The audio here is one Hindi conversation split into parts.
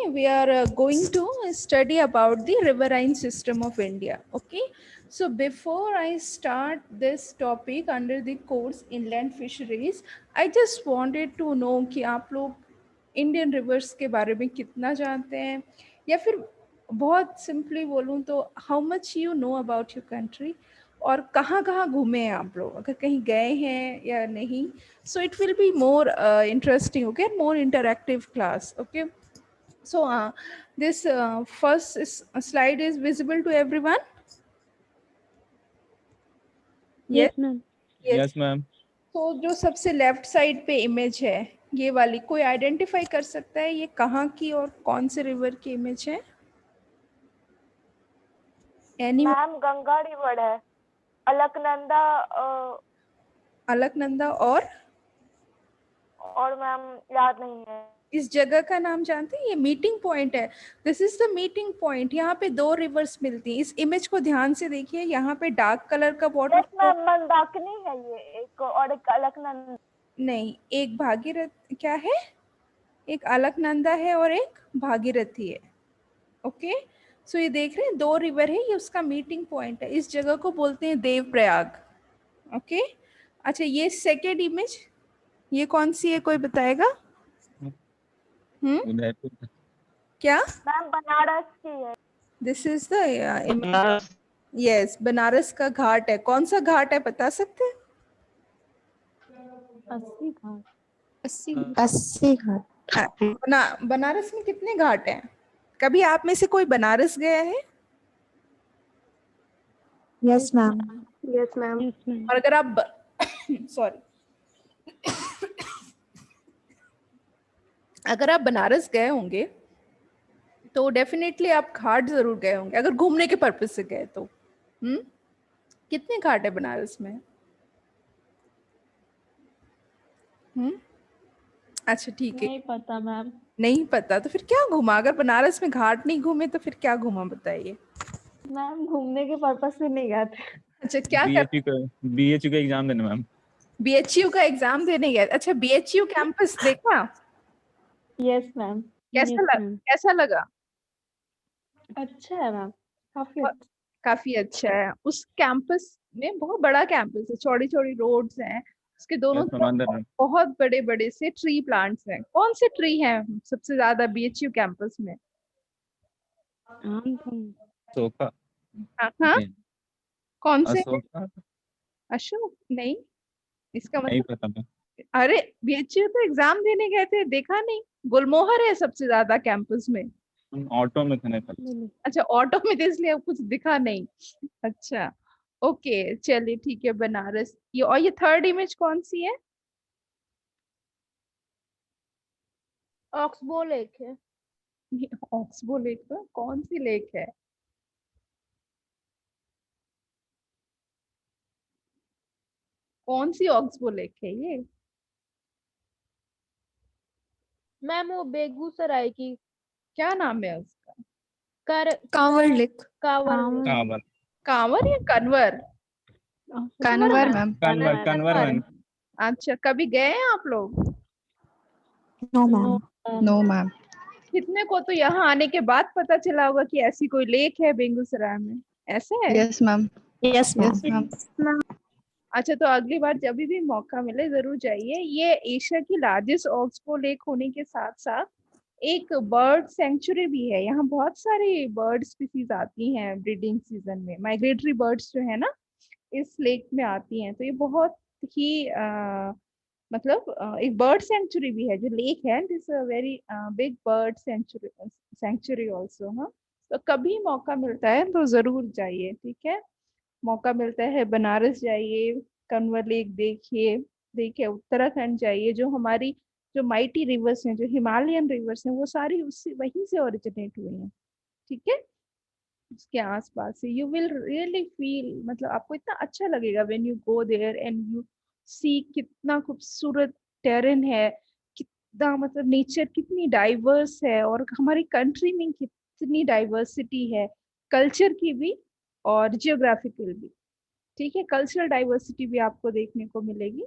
we are going to study about the riverine system of India. Okay, so before I start this topic under the course inland fisheries, I just wanted to know कि आप लोग इंडियन रिवर्स के बारे में कितना जानते हैं, या फिर बहुत सिंपली बोलूँ तो how much you know about your country, और कहाँ कहाँ घूमे हैं आप लोग, अगर कहीं गए हैं या नहीं. So it will be more interesting, okay, more interactive class, okay. So this slide is visible to everyone. Yes, Yes, ma'am. yes. Yes, ma'am. तो जो सबसे लेफ्ट साइड पे इमेज है ये वाली, कोई आइडेंटिफाई कर सकता है ये कहाँ की और कौन से रिवर की इमेज है? एनी मैम गंगा रिवर है, अलकनंदा अलकनंदा और मैम याद नहीं है। इस जगह का नाम जानते हैं? ये मीटिंग पॉइंट है. This is the meeting point. यहाँ पे दो रिवर्स मिलती हैं. इस इमेज को ध्यान से देखिए. यहाँ पे डार्क कलर का वाटर. यस मैम, मंदाकिनी है ये एक, और एक अलकनंदा नहीं, एक भागीरथ क्या है, एक अलकनंदा है और एक भागीरथी है. ओके, सो ये देख रहे हैं दो रिवर है, ये उसका मीटिंग पॉइंट है. इस जगह को बोलते हैं देवप्रयाग. ओके, अच्छा ये सेकेंड इमेज ये कौन सी है, कोई बताएगा? उदयपुर. क्या? मैम बनारस की है। This is the yes, Banaras का घाट है. कौन सा घाट है बता सकते हैं? 80 घाट। 80 घाट। बनारस में कितने घाट हैं? कभी आप में से कोई बनारस गया है? Yes ma'am. Yes ma'am. और अगर आप सॉरी अगर आप बनारस गए होंगे तो डेफिनेटली आप घाट जरूर गए होंगे, अगर घूमने के पर्पज से गए तो. कितने घाट है बनारस में? अच्छा ठीक है, नहीं पता मैम। नहीं पता तो फिर क्या घूमा? अगर बनारस में घाट नहीं घूमे तो फिर क्या घूमा बताइए? मैम घूमने के पर्पस से नहीं गए थे। अच्छा क्या कर BHU का एग्जाम देने मैम. BHU का एग्जाम देने गए. अच्छा BHU कैंपस देखा? Yes ma'am. कैसा लगा? अच्छा है मैम, काफी अच्छा है. उस कैंपस में बहुत बड़ा कैंपस है, चौड़ी चौड़ी रोड्स हैं, उसके दोनों तरफ बहुत बड़े बड़े से ट्री प्लांट्स हैं. कौन से ट्री हैं सबसे ज्यादा BHU कैंपस में? सोफा. हाँ, कौन से? अशोका. अशोक नहीं, इसका नहीं मतलब पता. अरे BHU तो एग्जाम देने गए थे, देखा नहीं? गुलमोहर है सबसे ज्यादा कैंपस में. ऑटो में था. नहीं. अच्छा ऑटो में थे इसलिए कुछ दिखा नहीं. अच्छा ओके चलिए ठीक है. बनारस ये, और ये थर्ड इमेज कौन सी है? ऑक्सबो लेक है। ऑक्सबो लेक तो कौन सी लेक है? कौन सी ऑक्सबो लेक है ये? मैम वो बेगूसराय की। क्या नाम है उसका? कांवर लेक। कांवर। कांवर या कन्वर? कन्वर मैम। कन्वर मैम. अच्छा कभी गए हैं आप लोग? No ma'am. No ma'am. कितने को तो यहाँ आने के बाद पता चला होगा कि ऐसी कोई लेक है बेगूसराय में, ऐसे है? Yes ma'am. Yes ma'am. अच्छा तो अगली बार जब भी मौका मिले जरूर जाइए. ये एशिया की लार्जेस्ट ऑक्सबो लेक होने के साथ साथ एक बर्ड सेंचुरी भी है. यहाँ बहुत सारी बर्ड स्पीसीज आती हैं ब्रीडिंग सीजन में. माइग्रेटरी बर्ड्स जो है ना इस लेक में आती हैं. तो ये बहुत ही एक बर्ड सेंचुरी भी है जो लेक है. This very big bird sanctuary also. हाँ, तो कभी मौका मिलता है तो जरूर जाइए. ठीक है, मौका मिलता है बनारस जाइए, कंवर लेक देखिए. देखिए उत्तराखंड जाइए, जो हमारी जो माइटी रिवर्स हैं, जो हिमालयन रिवर्स हैं, वो सारी उससे वहीं से ओरिजिनेट हुई हैं. ठीक है, उसके आसपास से यू विल रियली फील, मतलब आपको इतना अच्छा लगेगा when you go there and you see कितना खूबसूरत टेरेन है, कितना मतलब नेचर कितनी डाइवर्स है, और हमारी कंट्री में कितनी डाइवर्सिटी है, कल्चर की भी और जियोग्राफिकल भी. ठीक है, कल्चरल डाइवर्सिटी भी आपको देखने को मिलेगी.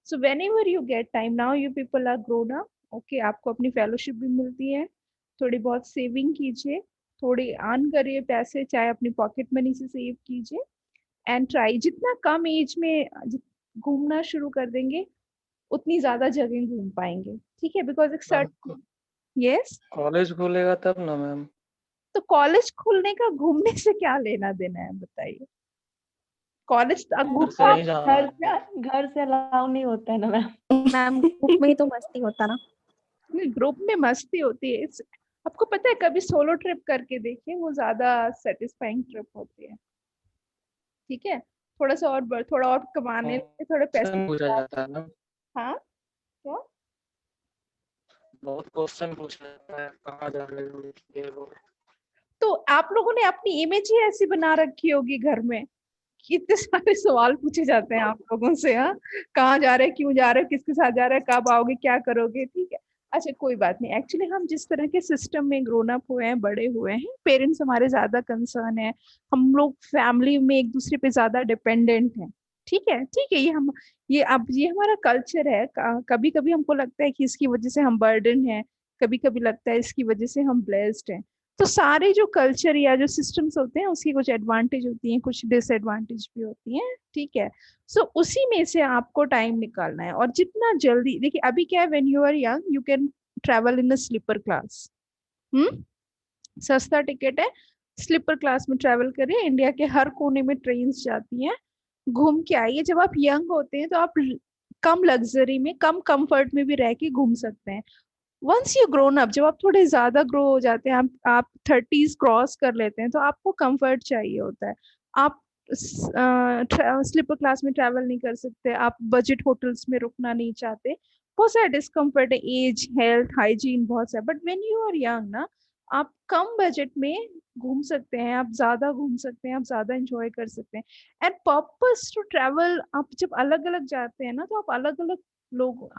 So whenever you get time, now you people are grown up, okay, आपको अपनी फेलोशिप भी मिलती है थोड़ी बहुत सेविंग कीजिए, थोड़ी अर्न करिए पैसे, चाहे अपनी पॉकेट मनी से सेव कीजिए, एंड ट्राई जितना कम एज में घूमना शुरू कर देंगे उतनी ज्यादा जगह घूम पाएंगे, ठीक है? बिकॉज एक सर्ट यस, कॉलेज खुलेगा तब ना मैम। तो कॉलेज खुलने का घूमने से क्या लेना देना है बताइए? कॉलेज घर से नहीं जाना है। घर से अलाउ नहीं होता है ना मैम। मैम ग्रुप में ही तो मस्ती होता ना। ग्रुप में मस्ती होती है। आपको पता है, कभी सोलो ट्रिप करके देखिए, वो ज्यादा सेटिस्फाइंग ट्रिप होती है, ठीक है? थोड़ा और कमाने में थोड़े पैसे। पूछा जाता है ना, हाँ क्या? बहुत क्वेश्चन पूछा जाता है, कहाँ जा रहे हो ये वो। तो आप लोगों ने अपनी इमेज ही ऐसी बना रखी होगी घर में, कितने सारे सवाल पूछे जाते हैं आप लोगों से। हाँ, कहाँ जा रहे हैं, क्यों जा रहे हैं, किसके साथ जा रहे हैं, कब आओगे, क्या करोगे, ठीक है? अच्छा कोई बात नहीं। एक्चुअली हम जिस तरह के सिस्टम में ग्रोन अप हुए हैं, बड़े हुए हैं, पेरेंट्स हमारे ज्यादा कंसर्न है, हम लोग फैमिली में एक दूसरे पे ज्यादा डिपेंडेंट हैं, ठीक है? ठीक है, ये हमारा कल्चर है। कभी कभी हमको लगता है कि इसकी वजह से हम बर्डन है, कभी कभी लगता है इसकी वजह से हम ब्लेस्ड हैं। तो सारे जो कल्चर या जो सिस्टम्स होते हैं उसकी कुछ एडवांटेज होती हैं, कुछ डिसएडवांटेज भी होती हैं, ठीक है? सो उसी में से आपको टाइम निकालना है, और जितना जल्दी देखिए, अभी क्या है, when you are young you can travel in a sleeper class. सस्ता टिकट है, स्लीपर क्लास में ट्रैवल करिए, इंडिया के हर कोने में ट्रेन जाती हैं, घूम के आइए। जब आप यंग होते हैं तो आप कम लग्जरी में, कम कंफर्ट में भी रह के घूम सकते हैं। वंस यू ग्रोन अप, जब आप थोड़े ज्यादा ग्रो हो जाते हैं, आप 30s क्रॉस कर लेते हैं, तो आपको कंफर्ट चाहिए होता है। आप स्लीपर क्लास में ट्रैवल नहीं कर सकते, आप बजट होटल्स में रुकना नहीं चाहते, बहुत सारा डिस्कम्फर्ट है, एज, हेल्थ, हाइजीन, बहुत सारा। But when you are young ना, आप कम बजट में घूम सकते हैं, आप ज्यादा घूम सकते हैं, आप ज्यादा एंजॉय कर सकते हैं। एंड पर्पस टू ट्रैवल, आप जब अलग अलग जाते हैं ना, तो आप अलग अलग लोग,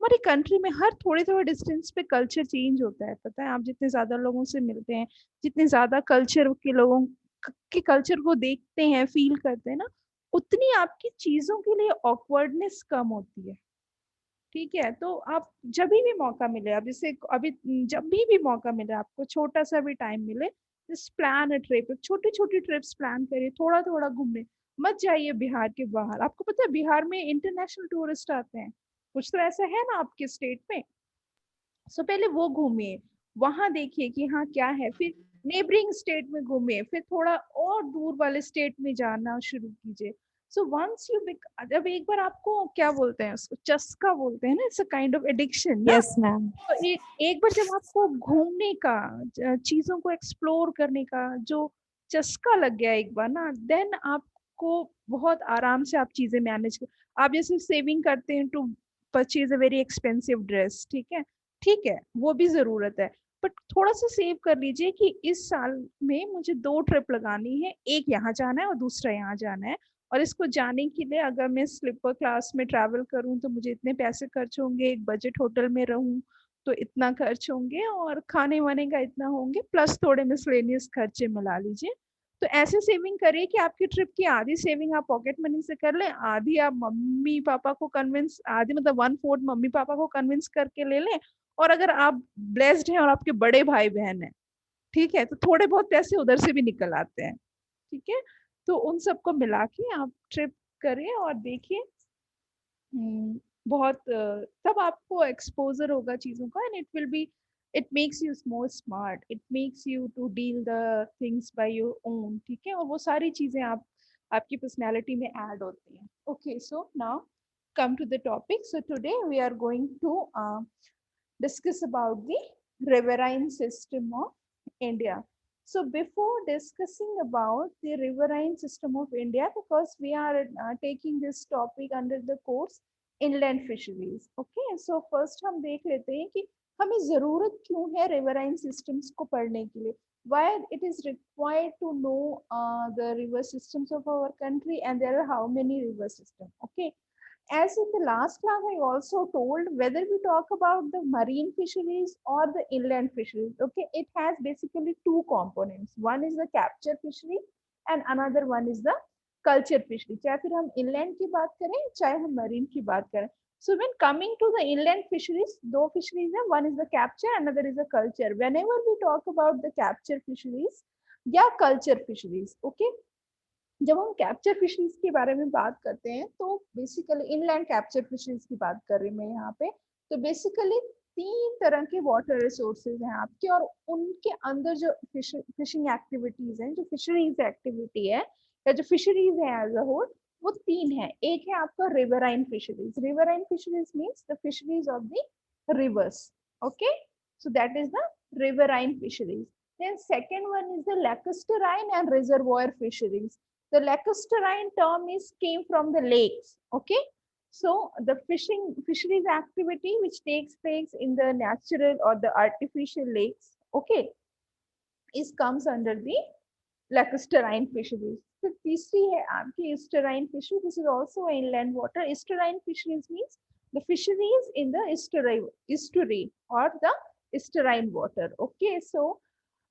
हमारी कंट्री में हर थोड़े थोड़े डिस्टेंस पे कल्चर चेंज होता है, पता है? आप जितने ज्यादा लोगों से मिलते हैं, जितने ज्यादा कल्चर के लोगों के कल्चर को देखते हैं, फील करते हैं ना, उतनी आपकी चीजों के लिए ऑकवर्डनेस कम होती है, ठीक है? तो आप जब भी मौका मिले, अब जैसे अभी जब भी मौका मिले, आपको छोटा सा भी टाइम मिले, जस्ट प्लान अ ट्रिप, छोटी छोटी ट्रिप्स प्लान करिए, थोड़ा थोड़ा घूमने। मत जाइए बिहार के बाहर। आपको पता है बिहार में इंटरनेशनल टूरिस्ट आते हैं, कुछ तो ऐसा है ना आपके स्टेट में। सो पहले वो घूमिए, वहां देखिए कि हाँ क्या है, फिर नेबरिंग स्टेट में घूमिए, फिर थोड़ा और दूर वाले स्टेट में जाना शुरू कीजिए। सो वंस यू, जब एक बार आपको क्या बोलते हैं, उसको चस्का बोलते हैं ना, it's a kind of addiction ना। Yes ma'am. तो एक बार जब आपको घूमने का, चीजों को एक्सप्लोर करने का जो चस्का लग गया एक बार ना, देन आपको बहुत आराम से आप चीजें मैनेज कर। आप जैसे सेविंग करते हैं to purchase a very expensive dress, ठीक है, वो भी जरूरत है, बट थोड़ा सा सेव कर लीजिए कि इस साल में मुझे 2 ट्रिप लगानी है, एक यहाँ जाना है और दूसरा यहाँ जाना है, और इसको जाने के लिए अगर मैं स्लीपर क्लास में ट्रैवल करूं तो मुझे इतने पैसे खर्च होंगे, एक बजट होटल में रहूं तो इतना खर्च होंगे, और खाने वाने का इतना होंगे, प्लस थोड़े मिसलेनियस खर्चे मिला लीजिए। तो ऐसे सेविंग करिए कि आपकी ट्रिप की आधी सेविंग आप पॉकेट मनी से कर लें, आधी आप मम्मी पापा को कन्विंस, आधी मतलब 1/4 मम्मी पापा को कन्विंस करके ले लें, और अगर आप ब्लेस्ड हैं और आपके बड़े भाई बहन हैं, ठीक है, तो थोड़े बहुत पैसे उधर से भी निकल आते हैं, ठीक है? तो उन सबको मिला के आप ट्रिप करें और देखिए, बहुत तब आपको एक्सपोजर होगा चीजों का, and it will be, it makes you more smart, it makes you to deal the things by your own, ठीक है? और वो सारी चीजें आपकी पर्सनैलिटी में ऐड होती हैं। Okay, so now come to the topic. So today we are going to discuss about the riverine system of India. So before discussing about the riverine system of India, because we are taking this topic under the course inland fisheries, okay? So first हम देख लेते हैं कि हमें जरूरत क्यों है riverine systems को पढ़ने के लिए, why it is required to know the river systems of our country, and there are how many river systems, okay? As in the last class, I also told, whether we talk about the marine fisheries or the inland fisheries, okay, it has basically 2 components. One is the capture fishery and another one is the culture fishery. चाहे फिर हम inland की बात करें, चाहे हम marine की बात करें. So when coming to the inland fisheries, दो fisheries है, one is the capture, another is the culture. Whenever we talk about the capture fisheries या culture fisheries, okay, जब हम कैप्चर फिशरीज के बारे में बात करते हैं तो बेसिकली इनलैंड कैप्चर फिशरीज की बात कर रही हूँ मैं यहाँ पे। तो बेसिकली 3 तरह के वाटर रिसोर्सेज हैं आपके, और उनके अंदर जो फिशिंग एक्टिविटीज हैं, जो फिशरीज एक्टिविटी है या जो फिशरीज है एज अ होल, वो 3 है। एक है आपका riverine fisheries. Riverine fisheries means the fisheries of the rivers, okay, so that is the riverine fisheries. Then second one is the lacustrine and reservoir fisheries. The lacustrine term came from the lakes, okay. So the fisheries activity which takes place in the natural or the artificial lakes, okay, comes under the lacustrine fisheries. So तीसरी है आपकी estuarine fishery. This is also inland water. Estuarine fisheries means the fisheries in the estuary or the estuarine water, okay. So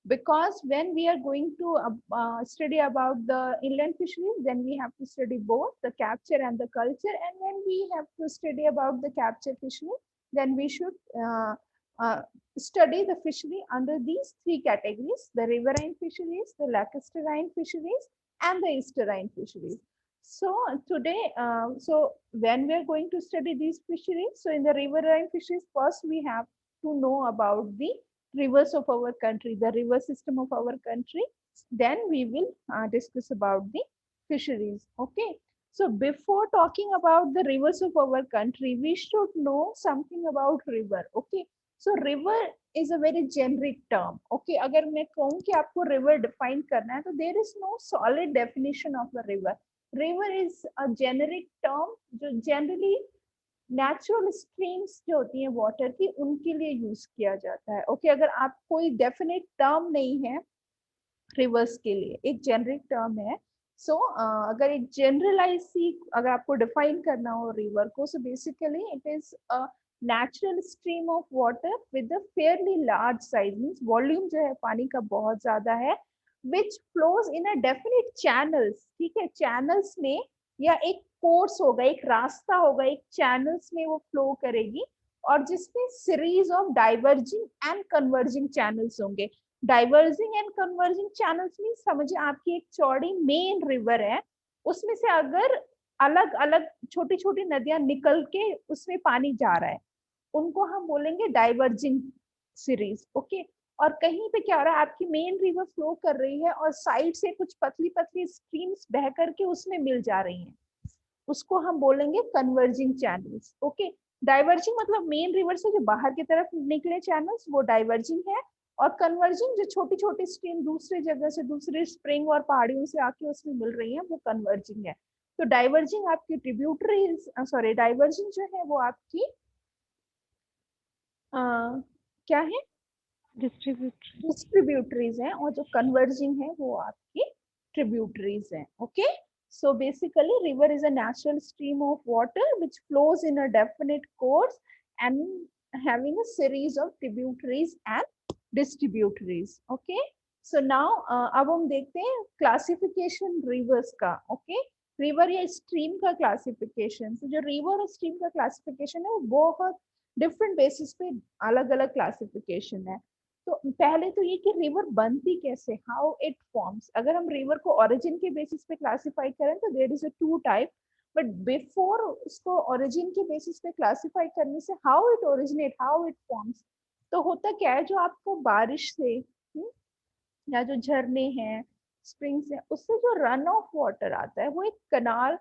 because when we are going to study about the inland fisheries, then we have to study both the capture and the culture. And when we have to study about the capture fishery, then we should study the fishery under these 3 categories: the riverine fisheries, the lacustrine fisheries, and the estuarine fisheries. So today, so when we are going to study these fisheries, so in the riverine fisheries, first we have to know about the rivers of our country, the river system of our country. Then we will discuss about the fisheries, okay. So before talking about the rivers of our country, we should know something about river, okay. So river is a very generic term, okay. अगर मैं कहूँ कि आपको river define करना है, तो there is no solid definition of a river. River is a generic term जो generally नेचुरल स्ट्रीम्स जो होती हैं वाटर की, उनके लिए यूज किया जाता है, ओके। अगर आप कोई डेफिनेट टर्म नहीं है रिवर्स के लिए, एक जेनरिक टर्म है। सो अगर एक जनरलाइज सी अगर आपको डिफाइन करना हो रिवर को, so basically it is a natural stream of water with a fairly large size, means volume जो है पानी का बहुत ज्यादा है, which flows in a definite channels, ठीक है। चैनल्स में या एक कोर्स होगा, एक रास्ता होगा, एक चैनल्स में वो फ्लो करेगी, और जिसमें series of diverging and converging channels होंगे। Diverging and converging channels mean समझिए आपकी एक चौड़ी मेन रिवर है, उसमें से अगर अलग अलग छोटी छोटी नदियां निकल के उसमें पानी जा रहा है, उनको हम बोलेंगे डाइवर्जिंग सीरीज, ओके। और कहीं पे क्या हो रहा है, आपकी मेन रिवर फ्लो कर रही है और साइड से कुछ पतली पतली स्ट्रीम्स बह करके उसमें मिल जा रही हैं, उसको हम बोलेंगे कन्वर्जिंग चैनल्स, ओके। डाइवर्जिंग मतलब मेन रिवर से जो बाहर की तरफ निकले चैनल्स, वो डाइवर्जिंग है। और कन्वर्जिंग जो छोटी छोटी स्ट्रीम दूसरे जगह से, दूसरे स्प्रिंग और पहाड़ियों से आके उसमें मिल रही है, वो कन्वर्जिंग है। तो डाइवर्जिंग आपकी ट्रिब्यूटरीज, सॉरी डाइवर्जिंग जो है वो आपकी क्या है, डिस्ट्रीब्यूटरीज हैं, और जो कन्वर्जिंग है वो आपकी ट्रिब्यूटरीज हैं, okay. So basically river is a natural stream of water which flows in a definite course and having a series of tributaries and distributaries, okay. So now अब हम देखते हैं classification rivers का, okay. river या stream का classification, so जो river और stream का classification है वो बहुत different basis पे अलग अलग classification है। तो पहले तो ये कि रिवर बनती कैसे, हाउ इट फॉर्म्स। अगर हम रिवर को ओरिजिन के बेसिस पे क्लासिफाई करें तो there is a 2 type, but before उसको ओरिजिन के बेसिस पे क्लासिफाई करने से how it originate, how it forms, तो होता क्या है, जो आपको बारिश से या जो झरने हैं, स्प्रिंग्स हैं, उससे जो रन ऑफ वाटर आता है वो एक कनाल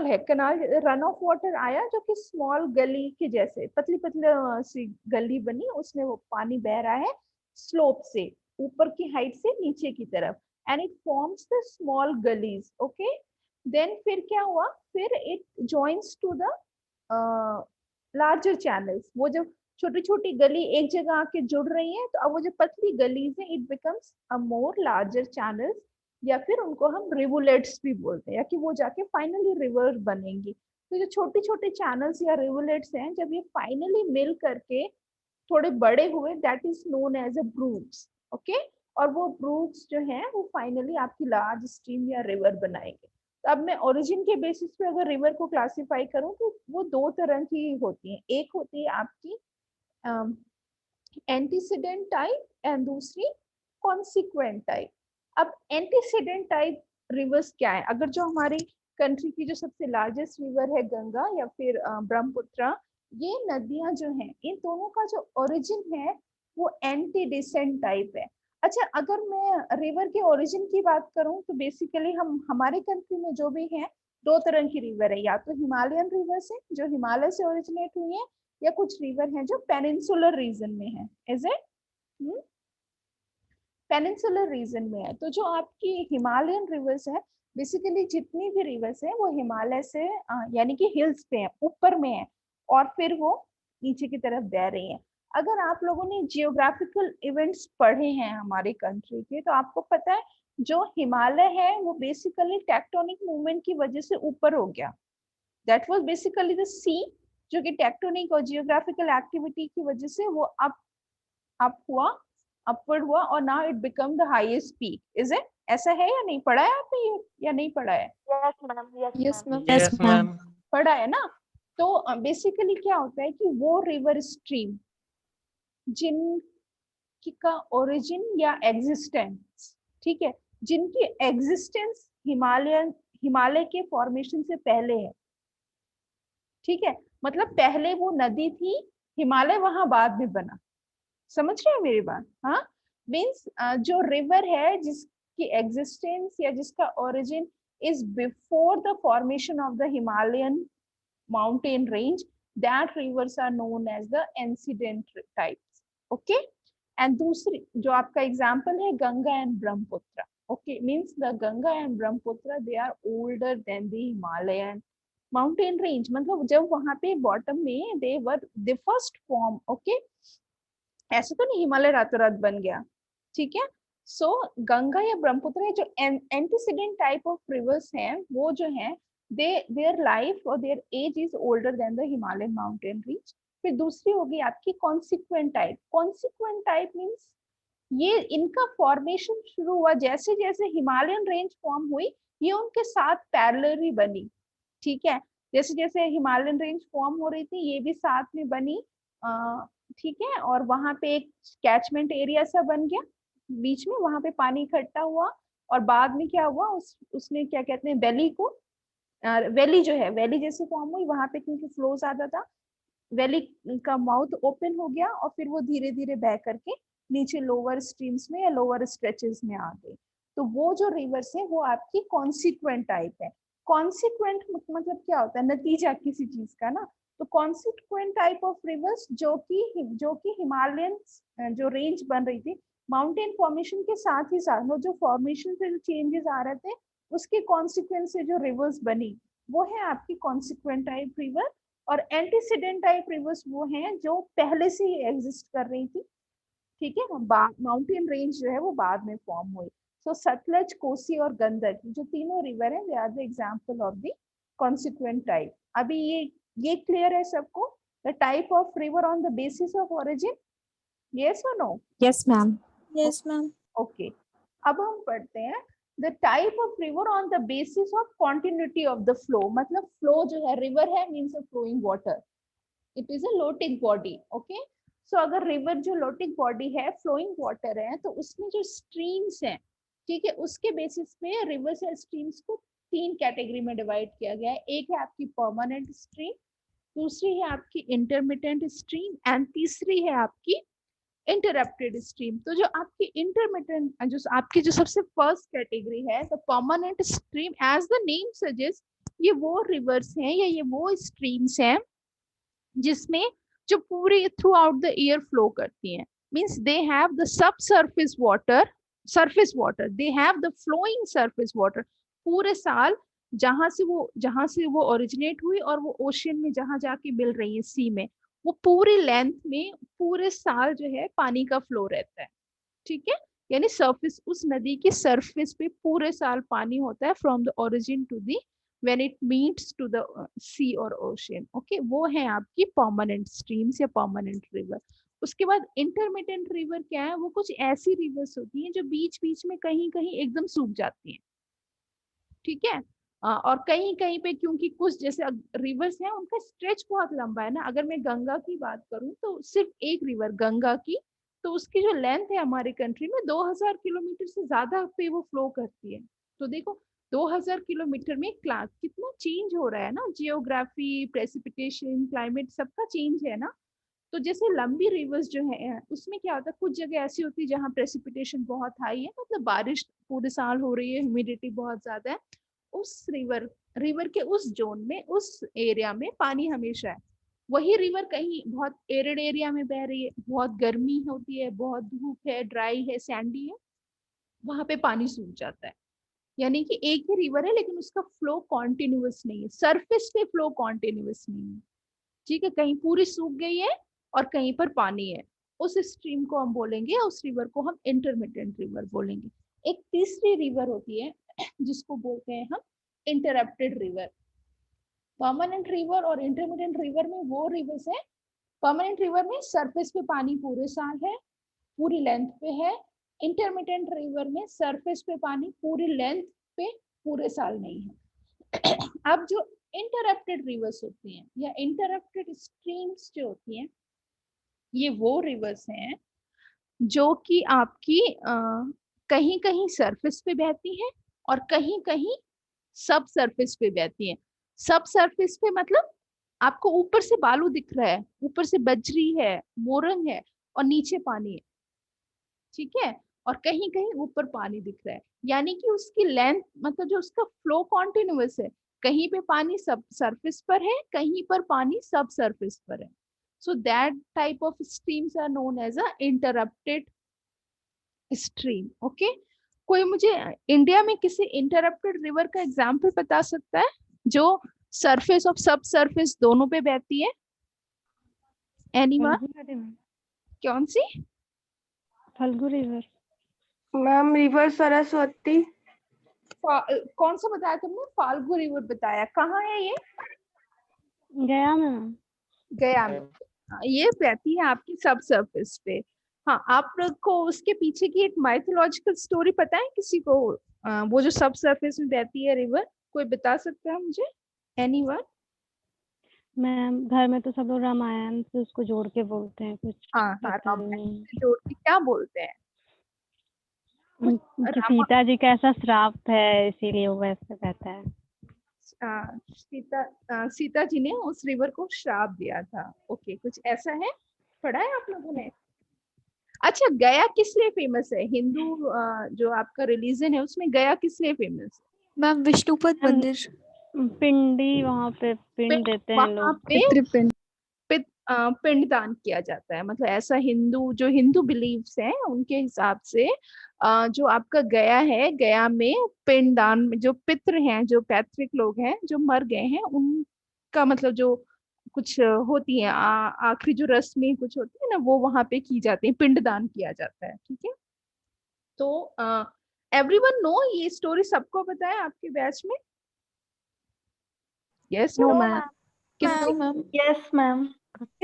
है, कनाल रन ऑफ वाटर आया जो कि स्मॉल गली के जैसे पतली पतली सी गली बनी, उसमें वो पानी बह रहा है स्लोप से, ऊपर की हाइट से नीचे की तरफ, and it forms the small gullies, okay. Then फिर क्या हुआ, फिर it joins to the larger channels, वो जब छोटी छोटी गली एक जगह आके जुड़ रही है, तो अब वो जो पतली गलीज है it becomes a more larger channels, या फिर उनको हम रिवुलेट्स भी बोलते हैं, या कि वो जाके फाइनली रिवर बनेंगी। तो जो छोटे छोटे चैनल्स या रिवुलेट्स हैं, जब ये फाइनली मिल करके थोड़े बड़े हुए, that is known as a brooks, okay. और वो ब्रूक्स जो हैं वो फाइनली आपकी लार्ज स्ट्रीम या रिवर बनाएंगे। तो अब मैं ओरिजिन के बेसिस पे अगर रिवर को क्लासिफाई करूं तो वो दो तरह की होती है, एक होती है आपकी एंटीसीडेंट टाइप एंड दूसरी कॉन्सिक्वेंट टाइप। अब एंटीसीडेंट टाइप रिवर्स क्या है? अगर जो हमारी कंट्री की जो सबसे लार्जेस्ट रिवर है गंगा या फिर ब्रह्मपुत्र, ये नदियां जो हैं इन दोनों का जो ओरिजिन है वो एंटी डिसेंट टाइप है। अच्छा, अगर मैं रिवर के ओरिजिन की बात करूं तो बेसिकली हम हमारे कंट्री में जो भी है दो तरह की रिवर है, या तो हिमालयन रिवर्स है जो हिमालय से ओरिजिनेट हुई है, या कुछ रिवर हैं जो पेनिनसुलर रीजन में है। इज इट पेनिनसुलर रीजन में है? तो जो आपकी हिमालयन रिवर्स है, बेसिकली जितनी भी रिवर्स है वो हिमालय से यानी कि हिल्स पे है, ऊपर में है, और फिर वो नीचे की तरफ बह रही है। अगर आप लोगों ने जियोग्राफिकल इवेंट्स पढ़े हैं हमारी कंट्री के, तो आपको पता है जो हिमालय है वो बेसिकली टेक्टोनिक मूवमेंट की वजह से ऊपर हो गया। दैट वाज बेसिकली द सी, जो कि टेक्टोनिक और जियोग्राफिकल एक्टिविटी की वजह से वो अप हुआ, अपवर्ड हुआ, और now it become the highest peak. Is it? ऐसा है या नहीं? पढ़ा है आपने ये या नहीं पढ़ा है? Yes ma'am, yes ma'am. Yes ma'am. पढ़ा है ना? तो बेसिकली क्या होता है कि वो रिवर स्ट्रीम जिनकी का ओरिजिन या एग्जिस्टेंस, ठीक है, जिनकी एग्जिस्टेंस हिमालय के फॉर्मेशन से पहले है, ठीक है, मतलब पहले वो नदी थी, हिमालय वहां बाद में बना। समझ रहे हैं मेरी बात? हाँ, मीन्स जो रिवर है जिसकी एग्जिस्टेंस या जिसका origin is before the formation of the Himalayan mountain range, that rivers are known as the antecedent types. Okay, and दूसरी जो आपका एग्जांपल है Ganga and Brahmaputra. Okay, means the Ganga and Brahmaputra they are older than the Himalayan mountain range, मतलब जब वहां पे बॉटम में they were the first form. Okay, ऐसे तो नहीं हिमालय रातों रात बन गया, ठीक है। सो गंगा या ब्रह्मपुत्र जो एंटीसीडेंट टाइप ऑफ रिवर्स हैं वो जो है देयर लाइफ और their age is older than the Himalayan mountain range. फिर दूसरी होगी आपकी consequent type. Consequent type means ये इनका फॉर्मेशन शुरू हुआ जैसे जैसे हिमालयन रेंज फॉर्म हुई, ये उनके साथ पैरेलली बनी, ठीक है। जैसे जैसे हिमालयन रेंज फॉर्म हो रही थी ये भी साथ में बनी, ठीक है, और वहां पे एक कैचमेंट एरिया सा बन गया बीच में, वहां पे पानी इकट्ठा हुआ, और बाद में क्या हुआ उसने क्या कहते हैं वैली को, वैली जो है वैली जैसे फॉर्म हुई, वहां पे क्योंकि फ्लो ज्यादा था, वैली का माउथ ओपन हो गया, और फिर वो धीरे धीरे बह करके नीचे लोअर स्ट्रीम्स में या लोअर स्ट्रेचेस में आ गई। तो वो जो रिवर्स है वो आपकी कॉन्सिक्वेंट टाइप है। कॉन्सिक्वेंट मतलब क्या होता है? नतीजा किसी चीज का ना। तो कॉन्सिक्वेंट टाइप ऑफ रिवर्स जो कि हिमालयन जो रेंज बन रही थी माउंटेन फॉर्मेशन के साथ ही साथ, वो जो फॉर्मेशन से जो चेंजेस आ रहे थे उसके कॉन्सिक्वेंस से जो रिवर्स बनी वो है आपकी कॉन्सिक्वेंट टाइप रिवर। और एंटीसीडेंट टाइप रिवर्स वो हैं जो पहले से ही एग्जिस्ट कर रही थी, ठीक है, माउंटेन रेंज जो है वो बाद में फॉर्म हुई। सो सतलज, कोसी और गंडक जो तीनों रिवर हैं they are the example of the consequent type. अभी ये क्लियर है सबको? The type of river on the basis of origin, yes or no? Yes ma'am. Yes ma'am. Okay, अब हम पढ़ते हैं the type of river on the basis of continuity of the flow. मतलब फ्लो जो है, रिवर है means a flowing water, it is a lotic body. Okay, so अगर रिवर जो लोटिक बॉडी है, फ्लोइंग वाटर है, तो उसमें जो स्ट्रीम्स हैं, ठीक है, उसके बेसिस पे रिवर्स या स्ट्रीम्स को तीन कैटेगरी में डिवाइड किया गया है। एक है आपकी परमानेंट स्ट्रीम, दूसरी है आपकी इंटरमिटेंट स्ट्रीम, एंड तीसरी है आपकी इंटरप्टेड स्ट्रीम। तो जो आपकी इंटरमिटेंट जो आपकी जो सबसे फर्स्ट कैटेगरी है the permanent stream, as the name suggest, ये वो रिवर्स हैं या ये वो स्ट्रीम्स हैं जिसमें जो पूरी through out the year flow करती हैं। Means they have the sub surface water, they have the flowing surface water. पूरे साल जहां से वो ओरिजिनेट हुई और वो ओशियन में जहां जाके मिल रही है सी में, वो पूरी लेंथ में पूरे साल जो है पानी का फ्लो रहता है, ठीक है। यानी सरफेस, उस नदी की सरफेस पे पूरे साल पानी होता है from the origin to the when it meets to the sea or ocean। okay, वो है आपकी परमानेंट स्ट्रीम्स या परमानेंट रिवर। उसके बाद इंटरमिटेंट रिवर क्या है? वो कुछ ऐसी रिवर्स होती हैं जो बीच बीच में कहीं कहीं एकदम सूख जाती हैं, ठीक है। और कहीं कहीं पे क्योंकि कुछ जैसे रिवर्स हैं उनका स्ट्रेच बहुत लंबा है ना, अगर मैं गंगा की बात करूं तो सिर्फ एक रिवर गंगा की, तो उसकी जो लेंथ है हमारी कंट्री में 2000 किलोमीटर से ज्यादा पे वो फ्लो करती है। तो देखो 2000 किलोमीटर में कितना चेंज हो रहा है ना, जियोग्राफी, प्रेसिपिटेशन, क्लाइमेट सबका चेंज है ना। तो जैसे लंबी रिवर्स जो है उसमें क्या होता है, कुछ जगह ऐसी होती है जहाँ प्रेसिपिटेशन बहुत हाई है, मतलब बारिश पूरे साल हो रही है, ह्यूमिडिटी बहुत ज्यादा है, उस रिवर रिवर के उस जोन में, उस एरिया में पानी हमेशा है। वही रिवर कहीं बहुत एरिड एरिया में बह रही है, बहुत गर्मी होती है, बहुत धूप है, ड्राई है, सैंडी है, वहां पे पानी सूख जाता है। यानी कि एक ही रिवर है लेकिन उसका फ्लो कॉन्टिन्यूअस नहीं है, सरफेस पे फ्लो कॉन्टिन्यूअस नहीं है। ठीक है, कहीं पूरी सूख गई है और कहीं पर पानी है, उस स्ट्रीम को हम बोलेंगे, उस रिवर को हम इंटरमिटेंट रिवर बोलेंगे। एक तीसरी रिवर होती है जिसको बोलते हैं हम इंटरप्टेड रिवर। परमानेंट रिवर और इंटरमीडिएट रिवर में वो रिवर्स है, परमानेंट रिवर में सरफेस पे पानी पूरे साल है, पूरी लेंथ पे है। इंटरमीडिएट रिवर में सरफेस पे पानी पूरी लेंथ पे पूरे साल नहीं है। अब जो इंटरप्टेड रिवर्स होती हैं या इंटरप्टेड स्ट्रीम्स जो होती हैं, ये वो रिवर्स हैं जो कि आपकी कहीं कहीं सरफेस पे बहती हैं और कहीं कहीं सब सरफेस पे बहती हैं। सब सरफेस पे मतलब आपको ऊपर से बालू दिख रहा है, ऊपर से बजरी है, मोरंग है और नीचे पानी है, ठीक है, और कहीं कहीं ऊपर पानी दिख रहा है। यानी कि उसकी लेंथ मतलब जो उसका फ्लो कॉन्टिन्यूअस है, कहीं पे पानी सब सरफेस पर है, कहीं पर पानी सब सरफेस पर है। So that type of streams are known as a interrupted stream. Okay, कोई मुझे इंडिया में किसी इंटरप्टेड रिवर का एग्जांपल बता सकता है जो सरफेस और सब सरफेस दोनों पे बहती है? एनीवन? कौन सी? Falgu river. Ma'am river Saraswati. कौन सा बताया तुमने? फाल्गु रिवर बताया, कहाँ है ये? गया में मैम। गया में। ये बहती है आपकी सब सरफेस पे। हाँ, आप लोग को उसके पीछे की एक माइथोलॉजिकल स्टोरी पता है किसी को? वो जो सब सरफेस में बहती है रिवर, कोई बता सकता है मुझे? एनीवन? मैम घर में तो सब लोग रामायण से उसको जोड़ के बोलते हैं, कुछ हाँ हाँ, पता रामायण नहीं। से जोड़ के क्या बोलते हैं? कि सीता जी का ऐसा श्राप है इसीलिए वो वैसे कहता है। सीता जी ने उस रिवर को श्राप दिया था। ओके, कुछ ऐसा है, पढ़ा है आप लोगों ने? अच्छा, गया किस लिए फेमस है? हिंदू जो आपका रिलीजन है उसमें गया किस लिए फेमस है? मैम विष्णुपद मंदिर। पिंडी, वहाँ पे पिंड देते हैं वहां लोग। पे पितृपिंड। पिंडदान किया जाता है, मतलब ऐसा हिंदू जो हिंदू बिलीव्स हैं उनके हिसाब से जो आपका गया है, गया में पिंडदान में जो पितृ हैं, जो पैतृक लोग हैं जो मर गए हैं, उनका मतलब जो कुछ होती है आखिरी जो रस्में कुछ होती है ना, वो वहां पे की जाती है, पिंडदान किया जाता है। ठीक है, तो एवरीवन नो ये स्टोरी, सबको पता है आपके बैच में? Yes no no? मैम। किसको? Ma'am yes ma'am.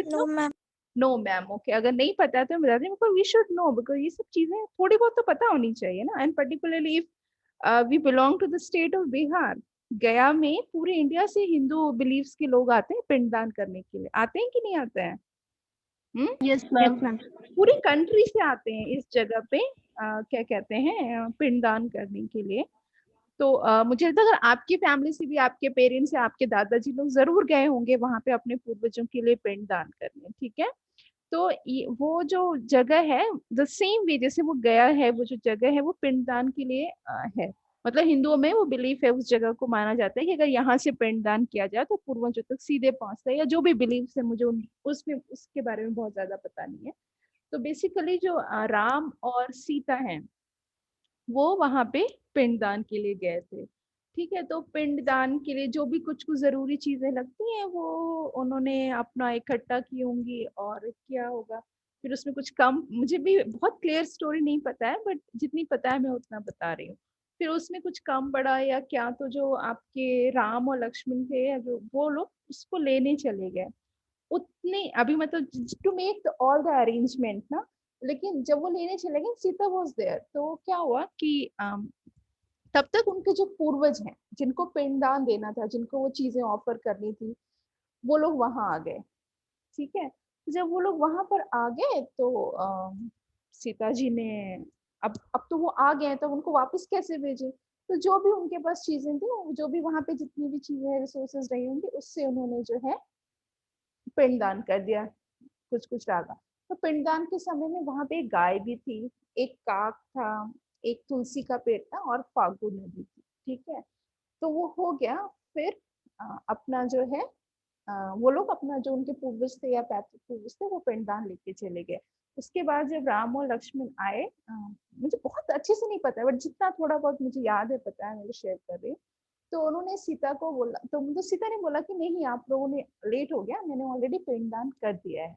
No ma'am. No ma'am. Okay, अगर नहीं पता है तो मैं बताती हूँ, because we should know, because ये सब चीजें थोड़ी बहुत तो पता होनी चाहिए ना। And particularly if we belong to the state of Bihar, Gaya में पूरे इंडिया से हिंदू बिलीव्स के लोग आते हैं पिंडदान करने के लिए। आते हैं कि नहीं आते हैं? Yes yes ma'am. मैम। पूरी कंट्री से आते हैं इस जगह पे क्या कहते हैं पिंडदान करने के लिए। तो मुझे लगता है अगर आपकी फैमिली से भी, आपके पेरेंट्स या आपके दादाजी लोग जरूर गए होंगे वहां पे अपने पूर्वजों के लिए पिंडदान करने। ठीक है, तो वो जो जगह है, द सेम वे जैसे वो गया है, वो जो जगह है वो पिंडदान के लिए है। मतलब हिंदुओं में वो बिलीफ है, उस जगह को माना जाता है कि अगर यहाँ से पिंडदान किया जाए तो पूर्वजों तक सीधे पहुंचता है, या जो भी बिलीफ है, मुझे उसमें उसके बारे में बहुत ज्यादा पता नहीं है। तो बेसिकली जो राम और सीता हैं वो वहां पे पिंडदान के लिए गए थे। ठीक है, तो पिंडदान के लिए जो भी कुछ कुछ जरूरी चीजें लगती हैं वो उन्होंने अपना इकट्ठा की होंगी और किया होगा। फिर उसमें कुछ कम, मुझे भी बहुत क्लियर स्टोरी नहीं पता है, बट जितनी पता है मैं उतना बता रही हूँ। फिर उसमें कुछ कम बड़ा या क्या, तो जो आपके राम और लक्ष्मण थे या जो वो लोग उसको लेने चले गए उतने अभी, मतलब to make all the arrangement ना। लेकिन जब वो लेने चले गए, सीता वॉज देयर, तो क्या हुआ कि तब तक उनके जो पूर्वज हैं, जिनको पिंडदान देना था, जिनको वो चीजें ऑफर करनी थी, वो लोग वहां आ गए। ठीक है, जब वो लोग वहां पर आ गए तो सीता जी ने, अब तो वो आ गए, तो उनको वापस कैसे भेजे? तो जो भी उनके पास चीजें थी, जो भी वहां पे जितनी भी चीजें रिसोर्सेज रही होंगी, उससे उन्होंने जो है पिंडदान कर दिया, कुछ कुछ डाला। तो पिंडदान के समय में वहां पे एक गाय भी थी, एक काक था, एक तुलसी का पेड़ था और फागु नदी थी। ठीक है, तो वो हो गया। फिर अपना जो है वो लोग अपना जो उनके पूर्वज थे या पैतृक पूर्वज थे, वो पिंडदान लेके चले गए। उसके बाद जब राम और लक्ष्मण आए, मुझे बहुत अच्छे से नहीं पता है, बट जितना थोड़ा बहुत मुझे याद है, पता है, मैं शेयर कर रही हूँ। तो उन्होंने सीता को बोला, तो सीता ने बोला कि नहीं, आप लोगों ने लेट हो गया, मैंने ऑलरेडी पिंडदान कर दिया है।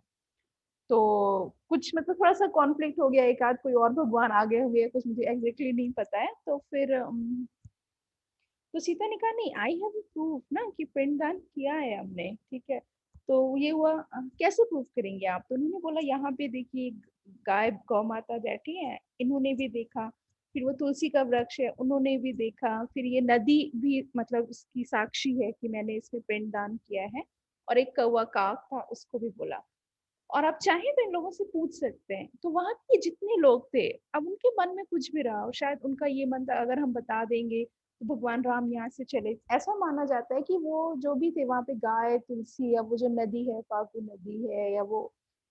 तो कुछ मतलब थोड़ा सा कॉन्फ्लिक्ट हो गया, एक आध कोई और भगवान आ गए होंगे, कुछ मुझे एग्जैक्टली नहीं पता है। तो फिर तो सीता ने कहा नहीं, आई हैव प्रूफ ना कि पिंडदान किया है हमने। ठीक है, तो ये हुआ, कैसे प्रूफ करेंगे आप? तो उन्होंने बोला यहाँ पे देखिए, गाय गौ माता बैठी है, इन्होंने भी देखा। फिर वो तुलसी का वृक्ष है, उन्होंने भी देखा। फिर ये नदी भी मतलब उसकी साक्षी है कि मैंने इसमें पिंडदान किया है। और एक कौवा काक था, उसको भी बोला। और आप चाहें तो इन लोगों से पूछ सकते हैं। तो वहां के जितने लोग थे, अब उनके मन में कुछ भी रहा हो, शायद उनका ये मन था अगर हम बता देंगे तो भगवान राम यहाँ से चले। ऐसा माना जाता है कि वो जो भी थे वहां पे, गाय, तुलसी, या वो जो नदी है, फागु नदी है, या वो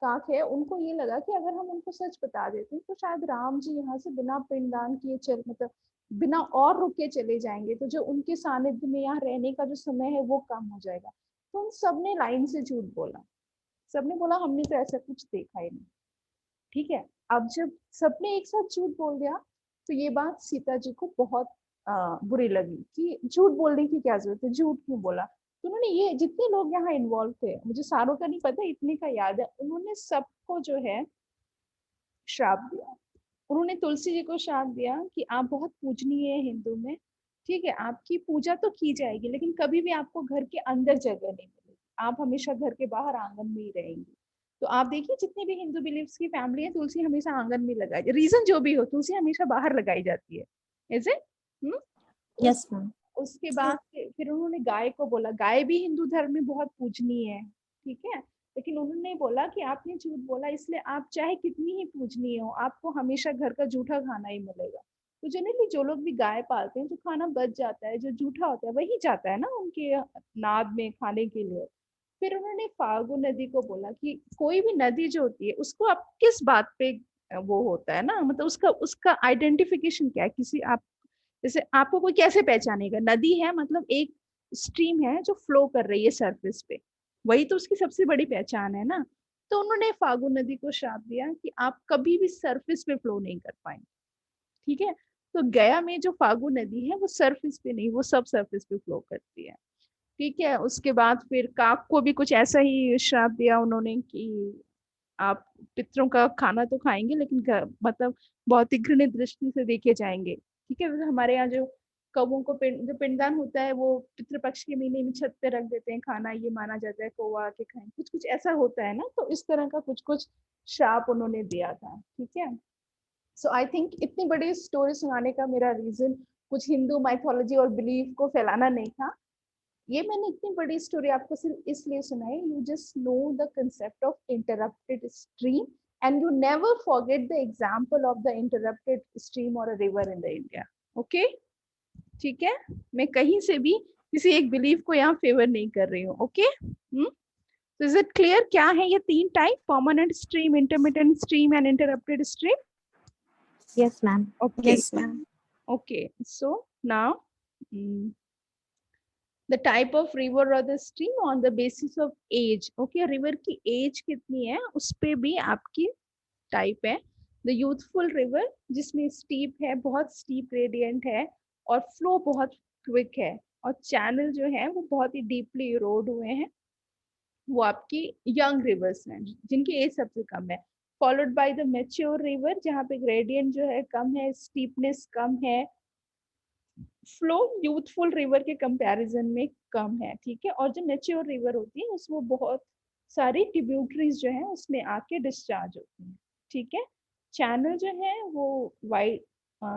काक है, उनको ये लगा कि अगर हम उनको सच बता देते हैं तो शायद राम जी यहाँ से बिना पिंडदान किए चल, मतलब बिना और रुके चले जाएंगे, तो जो उनके सानिध्य में यहाँ रहने का जो समय है वो कम हो जाएगा। तो उन सबने लाइन से झूठ बोला। सबने बोला हमने तो ऐसा कुछ देखा ही नहीं। ठीक है, अब जब सबने एक साथ झूठ बोल दिया, तो ये बात सीता जी को बहुत बुरी लगी कि झूठ बोलने की क्या जरूरत है, झूठ क्यों बोला। तो उन्होंने, ये जितने लोग यहाँ इन्वॉल्व थे, मुझे सारों का नहीं पता, इतने का याद है, उन्होंने सबको जो है श्राप दिया। उन्होंने तुलसी जी को श्राप दिया कि आप बहुत पूजनीय है हिंदू में। ठीक है, आपकी पूजा तो की जाएगी, लेकिन कभी भी आपको घर के अंदर जगह नहीं मिलेगी, आप हमेशा घर के बाहर आंगन में ही रहेंगी। तो आप देखिए, जितनी भी हिंदू बिलीव्स की फैमिली है, तुलसी हमेशा आंगन में लगाई, रीजन जो भी हो, तुलसी हमेशा बाहर लगाई जाती है। Is it? Yes ma'am. उसके बाद फिर उन्होंने गाय को बोला, गाय भी हिंदू धर्म में बहुत पूजनीय है। ठीक है, लेकिन उन्होंने बोला कि आपने झूठ बोला, इसलिए आप चाहे कितनी ही पूजनीय हो, आपको हमेशा घर का जूठा खाना ही मिलेगा। तो जनरली जो लोग भी गाय पालते हैं, जो खाना बच जाता है, जो जूठा होता है, वही जाता है ना उनके नाद में खाने के लिए। फिर उन्होंने फाल्गु नदी को बोला कि कोई भी नदी जो होती है, उसको आप किस बात पे वो होता है ना, मतलब उसका उसका आइडेंटिफिकेशन क्या है, किसी आप जैसे आपको कोई कैसे पहचानेगा? नदी है मतलब एक स्ट्रीम है जो फ्लो कर रही है सरफेस पे, वही तो उसकी सबसे बड़ी पहचान है ना। तो उन्होंने फागु नदी को श्राप दिया कि आप कभी भी सरफेस पे फ्लो नहीं कर पाएंगे। ठीक है, तो गया में जो फागु नदी है वो सरफेस पे नहीं, वो सब सरफेस पे फ्लो करती है। ठीक है, उसके बाद फिर काक को भी कुछ ऐसा ही श्राप दिया उन्होंने कि आप पितरों का खाना तो खाएंगे, लेकिन मतलब बहुत ही घृणित दृष्टि से देखे जाएंगे। ठीक है, हमारे यहाँ जो कौवों को जो पिंडदान होता है, वो पितृपक्ष के महीने में छत पे रख देते हैं खाना, ये माना जाता है कौवा के खाएं, कुछ कुछ ऐसा होता है ना। तो इस तरह का कुछ कुछ श्राप उन्होंने दिया था। ठीक है, सो आई थिंक इतनी बड़ी स्टोरी सुनाने का मेरा रीजन कुछ हिंदू माइथोलॉजी और बिलीफ को फैलाना नहीं था। ये मैंने इतनी बड़ी स्टोरी आपको सिर्फ इसलिए सुनाई, you just know the concept of interrupted stream, and you never forget the example of the interrupted stream or a river in the India. Okay, ठीक है, मैं कहीं से भी किसी एक बिलीफ को यहाँ फेवर नहीं कर रही हूँ। ओके, तो इज इट क्लियर क्या है ये तीन type, permanent stream, intermittent stream and interrupted stream? Yes ma'am. Okay, yes ma'am. okay, so now the type of river or the stream on the basis of age. Okay, river की age कितनी है उस पे भी आपकी टाइप है। the youthful river जिसमें स्टीप है, बहुत स्टीप ग्रेडियंट है और फ्लो बहुत क्विक है, और चैनल जो है वो बहुत ही डीपली इरोड हुए हैं, वो आपकी यंग रिवर्स हैं जिनकी एज सबसे कम है। Followed by the mature river जहाँ पे ग्रेडियंट जो है कम है, स्टीपनेस कम है, फ्लो यूथफुल रिवर के कंपैरिजन में कम है। ठीक है, और जो मेच्योर रिवर होती है उसमें बहुत सारी ट्रिब्यूटरीज जो है उसमें आके डिस्चार्ज होती है। ठीक है, चैनल जो है वो वाइड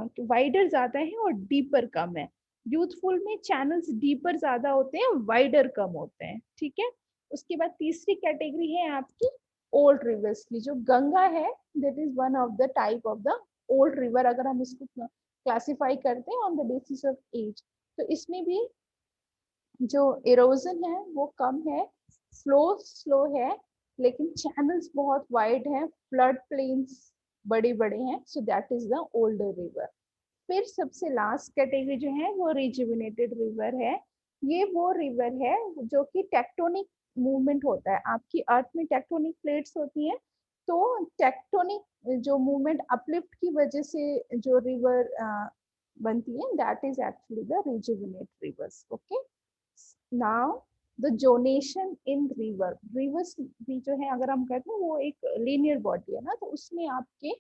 तो वाइडर ज्यादा है और डीपर कम है। यूथफुल में चैनल्स डीपर ज्यादा होते हैं, वाइडर कम होते हैं, ठीक है। उसके बाद तीसरी कैटेगरी है आपकी ओल्ड रिवर्स की। जो गंगा है that is one of the type of the old river, अगर हम इसको क्लासिफाई करते हैं on the basis of age. तो इसमें भी जो इरोजन है वो कम है, फ्लो स्लो है, लेकिन चैनल्स बहुत वाइड हैं, फ्लड प्लेन्स बड़े बड़े हैं, so that is the older river. फिर सबसे लास्ट कैटेगरी जो है वो रिजुविनेटेड रिवर है। ये वो रिवर है जो कि टेक्टोनिक मूवमेंट होता है। आपकी अर्थ में टेक्टोनिक प्लेट्स होती हैं, तो टेक्टोनिक जो मूवमेंट अपलिफ्ट की वजह से जो रिवर बनती है, that is actually the rejuvenate reverse. Okay, now the zonation in river. Reverse भी जो है अगर हम कहते हैं वो एक लीनियर बॉडी है ना, तो उसमें आपके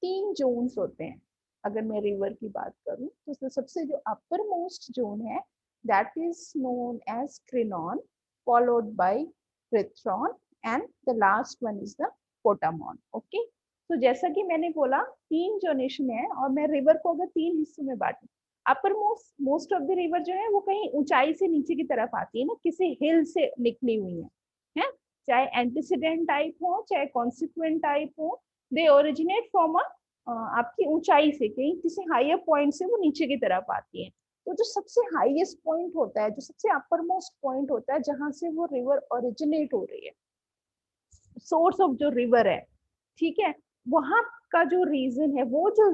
3 जोन्स होते हैं। अगर मैं रिवर की बात करूं तो सबसे जो अपर मोस्ट जोन है that is known as crenon, followed by rhithron and the last one is the potamon. Okay, तो जैसा कि मैंने बोला 3 जोनेशन है, और मैं रिवर को अगर 3 हिस्सों में बांटूं, upper most of the river जो है वो कहीं ऊंचाई से नीचे की तरफ आती है ना, किसी हिल से निकली हुई है? चाहे एंटीसीडेंट टाइप हो चाहे कॉन्सिक्वेंट टाइप हो, दे ओरिजिनेट फ्रॉम अ आपकी ऊंचाई से, कहीं किसी हायर पॉइंट से वो नीचे की तरफ आती है। तो जो सबसे हाईएस्ट पॉइंट होता है, जो सबसे अपर मोस्ट पॉइंट होता है जहां से वो रिवर ओरिजिनेट हो रही है, सोर्स ऑफ जो रिवर है, ठीक है, वहां का जो रीजन है, वो जो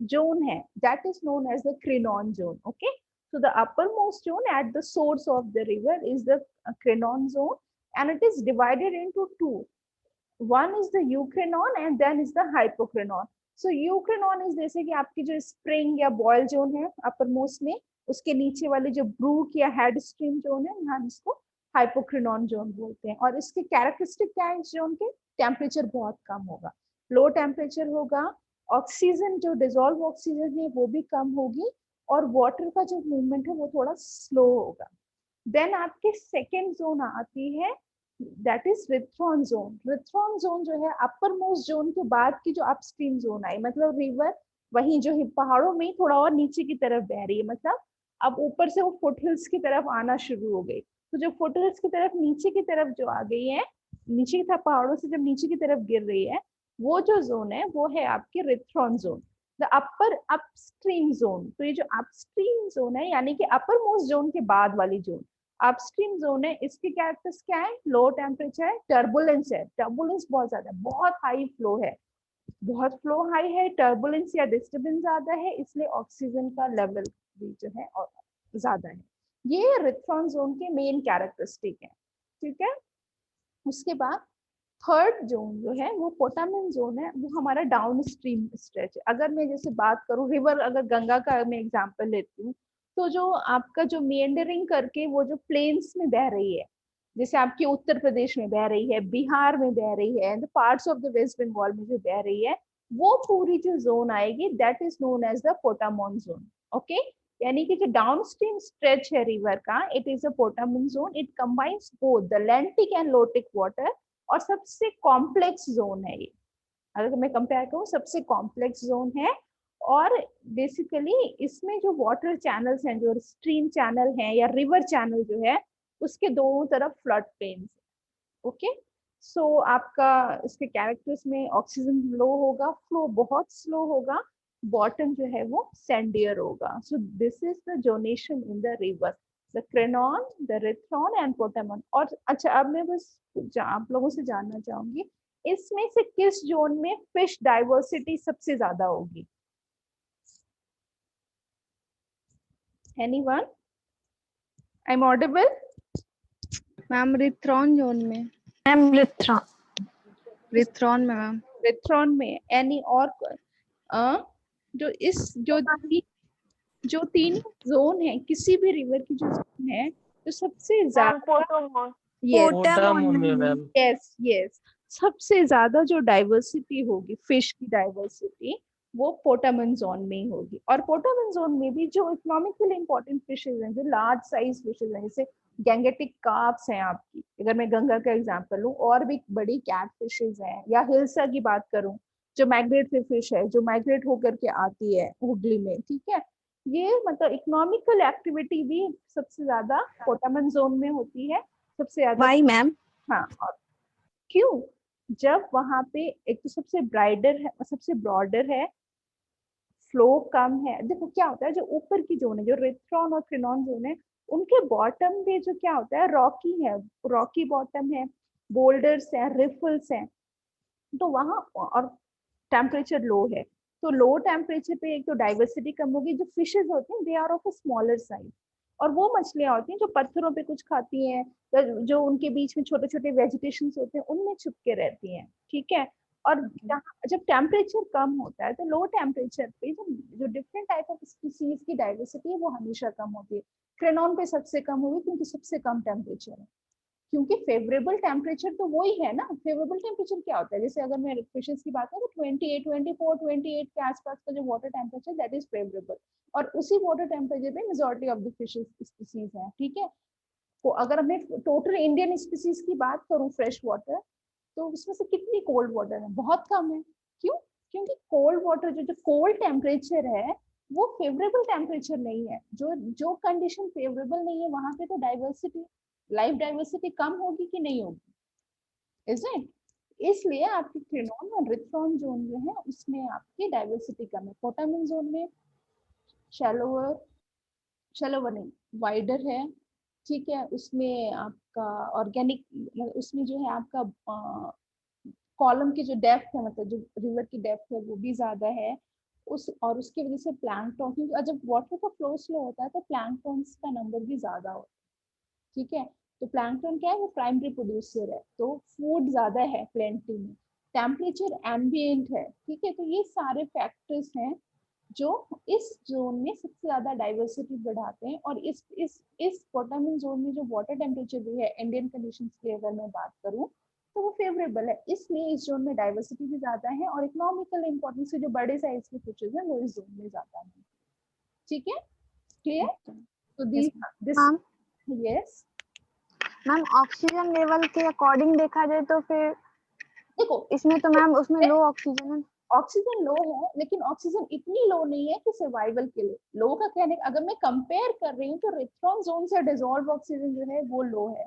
जोन है, that is known as the crenon zone. Okay, so the uppermost zone at the source of the river is the Crinon zone, and it is divided into 2. One is the eucrinon and then is the hypocrinon. So eucrinon is जैसे कि आपकी जो स्प्रिंग या बॉयल जोन है अपर मोस्ट में, उसके नीचे वाले जो ब्रूक या हेड स्ट्रीम जोन है, यहाँ इसको हाइपोक्रिनॉन जोन बोलते हैं। और इसके कैरेक्टरिस्टिक क्या है इस जोन के? टेम्परेचर बहुत कम होगा, लो टेम्परेचर होगा, ऑक्सीजन जो डिजोल्व ऑक्सीजन है वो भी कम होगी, और वाटर का जो मूवमेंट है वो थोड़ा स्लो होगा। देन आपके सेकेंड जोन आती है दैट इज रिथ्रॉन जोन। रिथ्रॉन जोन जो है अपर मोस्ट जोन के बाद की जो अपस्ट्रीम जोन आई, मतलब रिवर वहीं जो पहाड़ों में थोड़ा और नीचे की तरफ बह रही है, मतलब अब ऊपर से वो फुटहिल्स की तरफ आना शुरू हो गई। तो जो फुटहिल्स की तरफ नीचे की तरफ जो आ गई है, नीचे की तरफ पहाड़ों से जब नीचे की तरफ गिर रही है, वो जो जोन है वो है आपकी rhithron zone, the upper upstream zone. तो ये जो अपस्ट्रीम जोन है यानी कि अपर मोस्ट जोन के बाद वाली जोन अपस्ट्रीम जोन है, इसके कैरेक्टर्स क्या है? लो टेम्परेचर है, टर्बुलेंस है, टर्बुलेंस बहुत ज्यादा है, बहुत हाई फ्लो है, बहुत फ्लो हाई है, टर्बुलेंस या डिस्टर्बेंस ज्यादा है, इसलिए ऑक्सीजन का लेवल भी जो है ज्यादा है। ये रिथ्रॉन जोन के मेन कैरेक्टरिस्टिक है, ठीक है। उसके बाद थर्ड जोन जो है वो पोटामिन जोन है, वो हमारा डाउन स्ट्रीम स्ट्रेच है। अगर मैं जैसे बात करूं रिवर, अगर गंगा का मैं एग्जांपल लेती हूँ, तो जो आपका जो मेंडरिंग करके वो जो प्लेन्स में बह रही है, जैसे आपके उत्तर प्रदेश में बह रही है, बिहार में बह रही है, the parts of the West Bengal में जो बह रही है, वो पूरी जो जोन आएगी that is known as the potamon zone. Okay, यानी कि जो डाउन स्ट्रीम स्ट्रेच है रिवर का, it is a potamon zone. It combines both the lentic and lotic water, और सबसे कॉम्प्लेक्स जोन है ये। अगर मैं कंपेयर करूँ, सबसे कॉम्प्लेक्स जोन है, और बेसिकली इसमें जो वाटर चैनल्स हैं, जो स्ट्रीम चैनल हैं या रिवर चैनल जो है, उसके दोनों तरफ फ्लड प्लेन्स। ओके, सो आपका इसके कैरेक्टर्स में ऑक्सीजन लो होगा, फ्लो बहुत स्लो होगा, बॉटम जो है वो सैंडियर होगा। So this is the zonation in the river, the crenon, the rhithron and potamon. और अच्छा, अब मैं बस आप लोगों से जानना चाहूंगी, इसमें से किस जोन में फिश डाइवर्सिटी सबसे ज्यादा होगी? Anyone? I am audible? Ma'am rhithron zone में। मैम लिथ्रा रिथ्रॉन में मैम। रिथ्रॉन में। एनी और जो इस जो तीन जोन है, किसी भी रिवर की जो जोन है, जो सबसे ज्यादा पोटामॉन। पोटामॉन में मैम। यस यस, सबसे ज्यादा जो डाइवर्सिटी होगी फिश की डाइवर्सिटी, वो पोटामन जोन में ही होगी। और पोटामन जोन में भी जो इकोनॉमिकली इंपॉर्टेंट फिशेज हैं, जो लार्ज साइज फिशेज हैं, जैसे गैंगेटिक कार्प्स हैं आपकी, अगर मैं गंगा का एग्जांपल लूं, और भी बड़ी कैट फिशेज हैं, या हिल्सा की बात करूं जो माइग्रेटरी फिश है, जो माइग्रेट होकर के आती है हुगली में, ठीक है। ये मतलब इकोनॉमिकल एक्टिविटी भी सबसे ज्यादा पोटामन जोन में होती है, सबसे ज्यादा। Why, ma'am? हाँ, और क्यों? जब वहां पे एक तो सबसे ब्राइडर है, सबसे ब्रॉडर है, फ्लो कम है। देखो क्या होता है, जो ऊपर की जोन है, जो रिथ्रॉन और क्रिनॉन जोन है, उनके बॉटम पे जो क्या होता है, रॉकी है, रॉकी बॉटम है, बोल्डर्स है, रिफल्स हैं, तो वहाँ और टेम्परेचर लो है, तो लो टेम्परेचर पे एक तो डाइवर्सिटी कम होगी। जो फिशेज होते हैं they are of a smaller size, और वो मछलियां होती हैं जो पत्थरों पे कुछ खाती हैं, जो उनके बीच में छोटे छोटे वेजिटेशन होते हैं उनमें छुप के रहती हैं, ठीक है। और जब टेम्परेचर कम होता है तो लो टेम्परेचर पे जो डिफरेंट टाइप ऑफ स्पीसीज की डाइवर्सिटी है वो हमेशा कम होती है। क्रेनॉन पे सबसे कम होगी क्योंकि सबसे कम टेम्परेचर है, क्योंकि फेवरेबल टेम्परेचर तो वही है ना। फेवरेबल टेम्परेचर क्या होता है, जैसे अगर मैं फिशेस की बात करूँ तो 28, 24, 28 के आसपास का जो water temperature that is favourable, और उसी वाटर टेम्परेचर पे majority of the fishes species है, ठीक है। तो अगर मैं टोटल इंडियन स्पीसीज की बात करूँ फ्रेश वाटर, तो उसमें से कितनी कोल्ड वाटर है, बहुत कम है। क्यों? क्योंकि कोल्ड वाटर जो कोल्ड टेम्परेचर है वो फेवरेबल टेम्परेचर नहीं है। जो जो कंडीशन फेवरेबल नहीं है वहां पे तो डाइवर्सिटी, लाइफ डाइवर्सिटी कम होगी कि नहीं होगी, इज इट। इसलिए आपकी क्रिनॉन और रिथ्रॉन जोन जो है उसमें आपकी डाइवर्सिटी कम है। पोटामिन जोन में शैलोवर, शैलोवर नहीं, वाइडर है, ठीक है। उसमें आपका ऑर्गेनिक, उसमें जो है आपका कॉलम की जो डेप्थ है, मतलब जो रिवर की डेप्थ है वो भी ज्यादा है। उस और उसकी वजह से प्लैंकटन, क्योंकि जब वाटर का फ्लो स्लो होता है तो प्लैंकटन्स का नंबर भी ज्यादा होता है, ठीक है। तो प्लैंकटन क्या है, वो प्राइमरी प्रोड्यूसर है, तो फूड ज्यादा है प्लेंटी में। टेम्परेचर एम्बिएंट है, ठीक है। तो ये सारे फैक्टर्स हैं जो इस जोन में सबसे ज्यादा डाइवर्सिटी बढ़ाते हैं। और इस पोटामिन जोन में जो वाटर टेम्परेचर भी है इंडियन कंडीशंस की अगर मैं बात करूं तो वो फेवरेबल है, इसलिए इस जोन में डाइवर्सिटी भी ज्यादा है और इकोनॉमिकल इंपॉर्टेंस से जो बड़े साइज के फिशेज हैं वो इस जोन में ज्यादा है, ठीक है। क्लियर? तो this ma'am yes, ma'am oxygen level के अकॉर्डिंग देखा जाए तो फिर देखो इसमें तो मैम उसमें लो ऑक्सीजन है। ऑक्सीजन लो है, लेकिन ऑक्सीजन इतनी लो नहीं है कि सर्वाइवल के लिए लो का कहने, अगर मैं कंपेयर कर रही हूँ तो रिथ्रॉन जोन से डिसॉल्व ऑक्सीजन जो है वो लो है।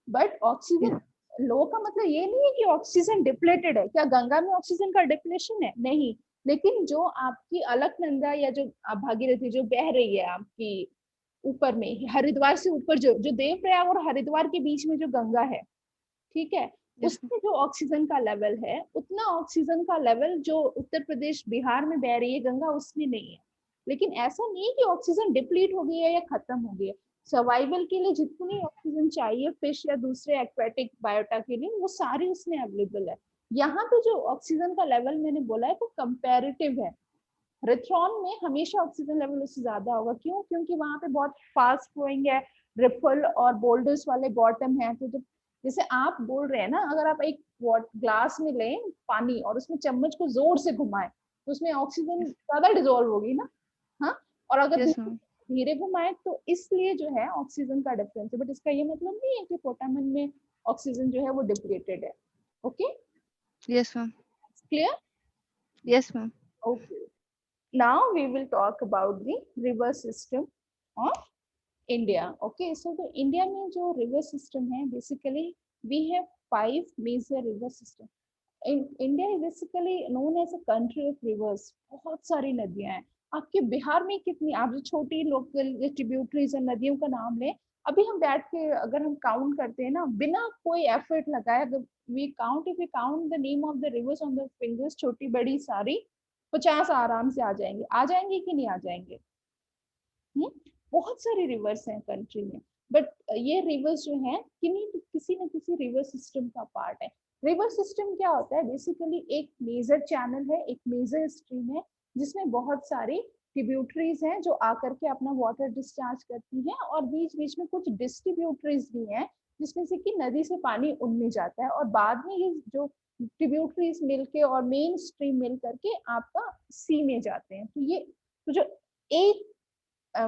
बट ऑक्सीजन लो का मतलब ये नहीं है कि ऑक्सीजन डिप्लेटेड है। क्या गंगा में ऑक्सीजन का डिप्लेशन है? नहीं। लेकिन जो आपकी अलकनंदा या जो भागीरथी जो बह रही है आपकी ऊपर में, हरिद्वार से ऊपर, जो जो देवप्रयाग और हरिद्वार के बीच में जो गंगा है, ठीक है, उसमें जो ऑक्सीजन का लेवल है उतना ऑक्सीजन का लेवल जो उत्तर प्रदेश बिहार में बह रही है गंगा उसमें नहीं है। लेकिन ऐसा नहीं है कि ऑक्सीजन डिप्लीट हो गई है या खत्म हो गई है। सर्वाइवल के लिए जितनी ऑक्सीजन चाहिए फिश या दूसरे एक्वेटिक बायोटा के लिए वो सारी उसमें अवेलेबल है। यहाँ पे जो ऑक्सीजन का लेवल मैंने बोला है वो कंपेरेटिव है। रिथ्रॉन में हमेशा ऑक्सीजन लेवल उससे ज्यादा होगा। क्यों? क्योंकि वहां पे बहुत फास्ट फ्लोइंग है, रिफल और बोल्डर्स वाले बॉटम है। तो जब जैसे आप बोल रहे हैं ना, अगर आप एक ग्लास में लें पानी और उसमें चम्मच को जोर से घुमाएं तो उसमें ऑक्सीजन ज्यादा डिजोल्व होगी ना, हाँ। और अगर यस मैम। धीरे घुमाएं तो इसलिए जो है ऑक्सीजन का डिफरेंस है। बट इसका ये मतलब नहीं है कि पोटामिन में ऑक्सीजन जो है वो डिप्लीटेड है। Okay, yes ma'am. Clear? Yes ma'am. Okay, now we will talk about the river system of India. Okay, so the India में जो river system है, basically we have 5 major river system. In India is basically known as a country of rivers. बहुत सारी नदियां हैं। आपके बिहार में कितनी, आप जो छोटी लोकल ट्रिब्यूटरीज और नदियों का नाम लें, अभी हम बैठ के अगर हम काउंट करते हैं ना बिना कोई एफर्ट लगाए, अगर we count, if we count the name of the rivers on the fingers, छोटी बड़ी सारी 50 आराम से आ जाएंगे। आ जाएंगे कि नहीं आ जाएंगे? बहुत सारे रिवर्स हैं कंट्री में, बट ये रिवर्स जो है किसी न किसी रिवर सिस्टम का पार्ट है। रिवर सिस्टम क्या होता है? बेसिकली एक मेजर चैनल है, एक मेजर स्ट्रीम है जिसमें बहुत सारी ट्रिब्यूटरीज हैं जो आकर के अपना वाटर डिस्चार्ज करती हैं, और बीच बीच में कुछ डिस्ट्रीब्यूटरीज भी हैं जिसमें से कि नदी से पानी उनमें जाता है, और बाद में ये जो ट्रिब्यूटरीज मिलके और मेन स्ट्रीम मिल करके आपका सी में जाते हैं। तो ये तो जो एक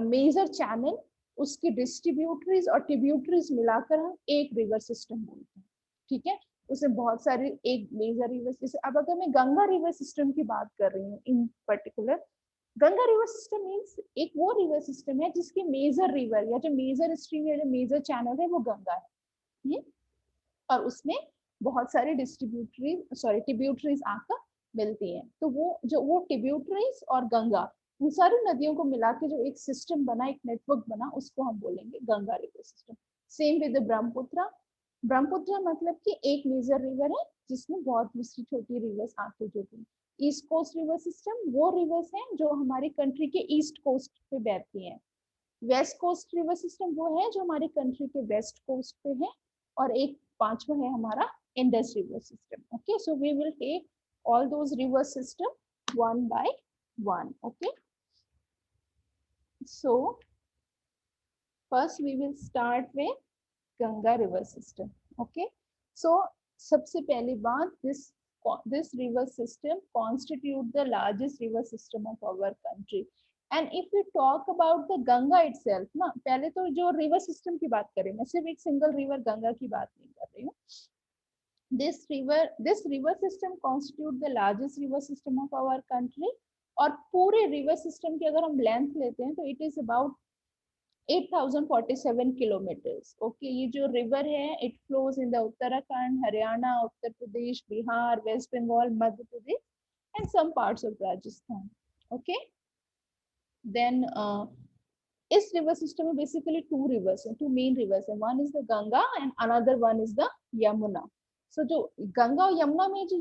मेजर चैनल, उसकी डिस्ट्रीब्यूटरीज और ट्रिब्यूटरीज मिलाकर हम एक रिवर सिस्टम बोलते हैं, ठीक है। उसमें बहुत सारे एक मेजर रिवर, जैसे अब अगर मैं गंगा रिवर सिस्टम की बात कर रही हूँ इन particular, Ganga river system means एक वो रिवर सिस्टम है जिसकी मेजर रिवर या जो मेजर स्ट्रीम या जो मेजर चैनल है वो गंगा है। और उसमें बहुत सारे ट्रिब्यूटरीज आकर मिलती हैं। तो वो ट्रिब्यूटरीज और गंगा, उन सारी नदियों को मिला के जो एक सिस्टम बना, एक नेटवर्क बना, उसको हम बोलेंगे Ganga river system. Same with Brahmaputra. Brahmaputra मतलब कि एक मेजर रिवर है जिसमें बहुत दूसरी छोटी रिवर्स आके जुड़ती हैं। ईस्ट कोस्ट रिवर सिस्टम वो रिवर्स हैं जो हमारी कंट्री के ईस्ट कोस्ट पे बहती हैं। वेस्ट कोस्ट रिवर सिस्टम वो है जो हमारी कंट्री के वेस्ट कोस्ट पे है। और एक पांचवा है हमारा Indus river system. Okay, so we will take all those river system one by one. Okay, so first we will start with Ganga river system. Okay, so सबसे पहली बात, this river system constitute the largest river system of our country. And if we talk about the Ganga itself, ना पहले तो जो river system की बात करें, मैं सिर्फ एक single river गंगा की बात नहीं कर रही हूँ। This river system constitute the largest river system of our country. और पूरे river system की अगर हम length लेते हैं तो it is about 8047 kilometers. Okay, ये जो river है, it flows in the Uttarakhand, Haryana, Uttar Pradesh, Bihar, West Bengal, Madhya Pradesh, and some parts of Rajasthan. Okay, then इस river system में basically two rivers हैं, two main rivers हैं. One is the Ganga and another one is the Yamuna. So जो गंगा और यमुना में जो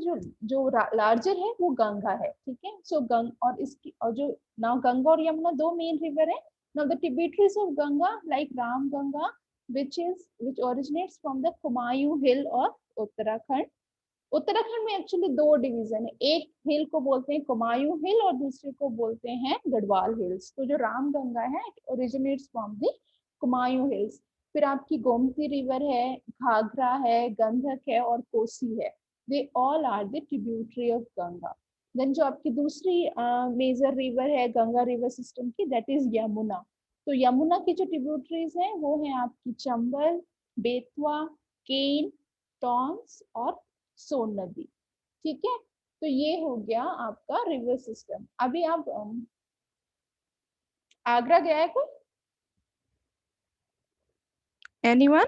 larger है वो गंगा है, ठीक है। So और इसकी और जो now गंगा और यमुना दो main river है। Now the tributaries of Ganga like Ram Ganga, which originates from the Kumayu Hill or Uttarakhand. Uttarakhand में एक्चुअली दो डिवीजन है, एक हिल को बोलते हैं कुमायूं हिल और दूसरे को बोलते हैं गढ़वाल हिल्स। तो जो राम गंगा है originates from the Kumaon hills. फिर आपकी गोमती रिवर है, घाघरा है, गंधक है और कोसी है। They all are the tributary of Ganga. Then जो आपकी दूसरी मेजर रिवर है गंगा रिवर सिस्टम की, दैट इज यमुना। तो यमुना की जो ट्रिब्यूटरीज हैं वो है आपकी चंबल, बेतवा, केन, टॉन्स और सोन नदी, ठीक है। तो ये हो गया आपका रिवर सिस्टम। अभी आप आगरा गया है कोई? एनीवन?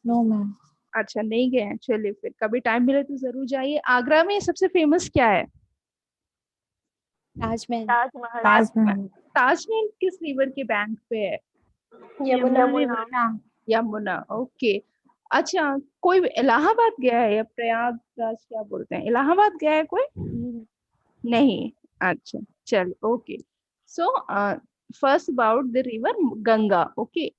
No ma'am. अच्छा, नहीं गए हैं, चलिए फिर कभी टाइम मिले तो जरूर जाइए। आगरा में सबसे फेमस क्या है? ताजमहल। ताजमहल। ताजमहल। ताजमहल किस रिवर के बैंक पे है? यमुना। यमुना, ओके। अच्छा, कोई इलाहाबाद गया है या प्रयागराज क्या बोलते हैं, इलाहाबाद गया है कोई? नहीं, अच्छा चलो, okay. So first about the river Ganga. Okay,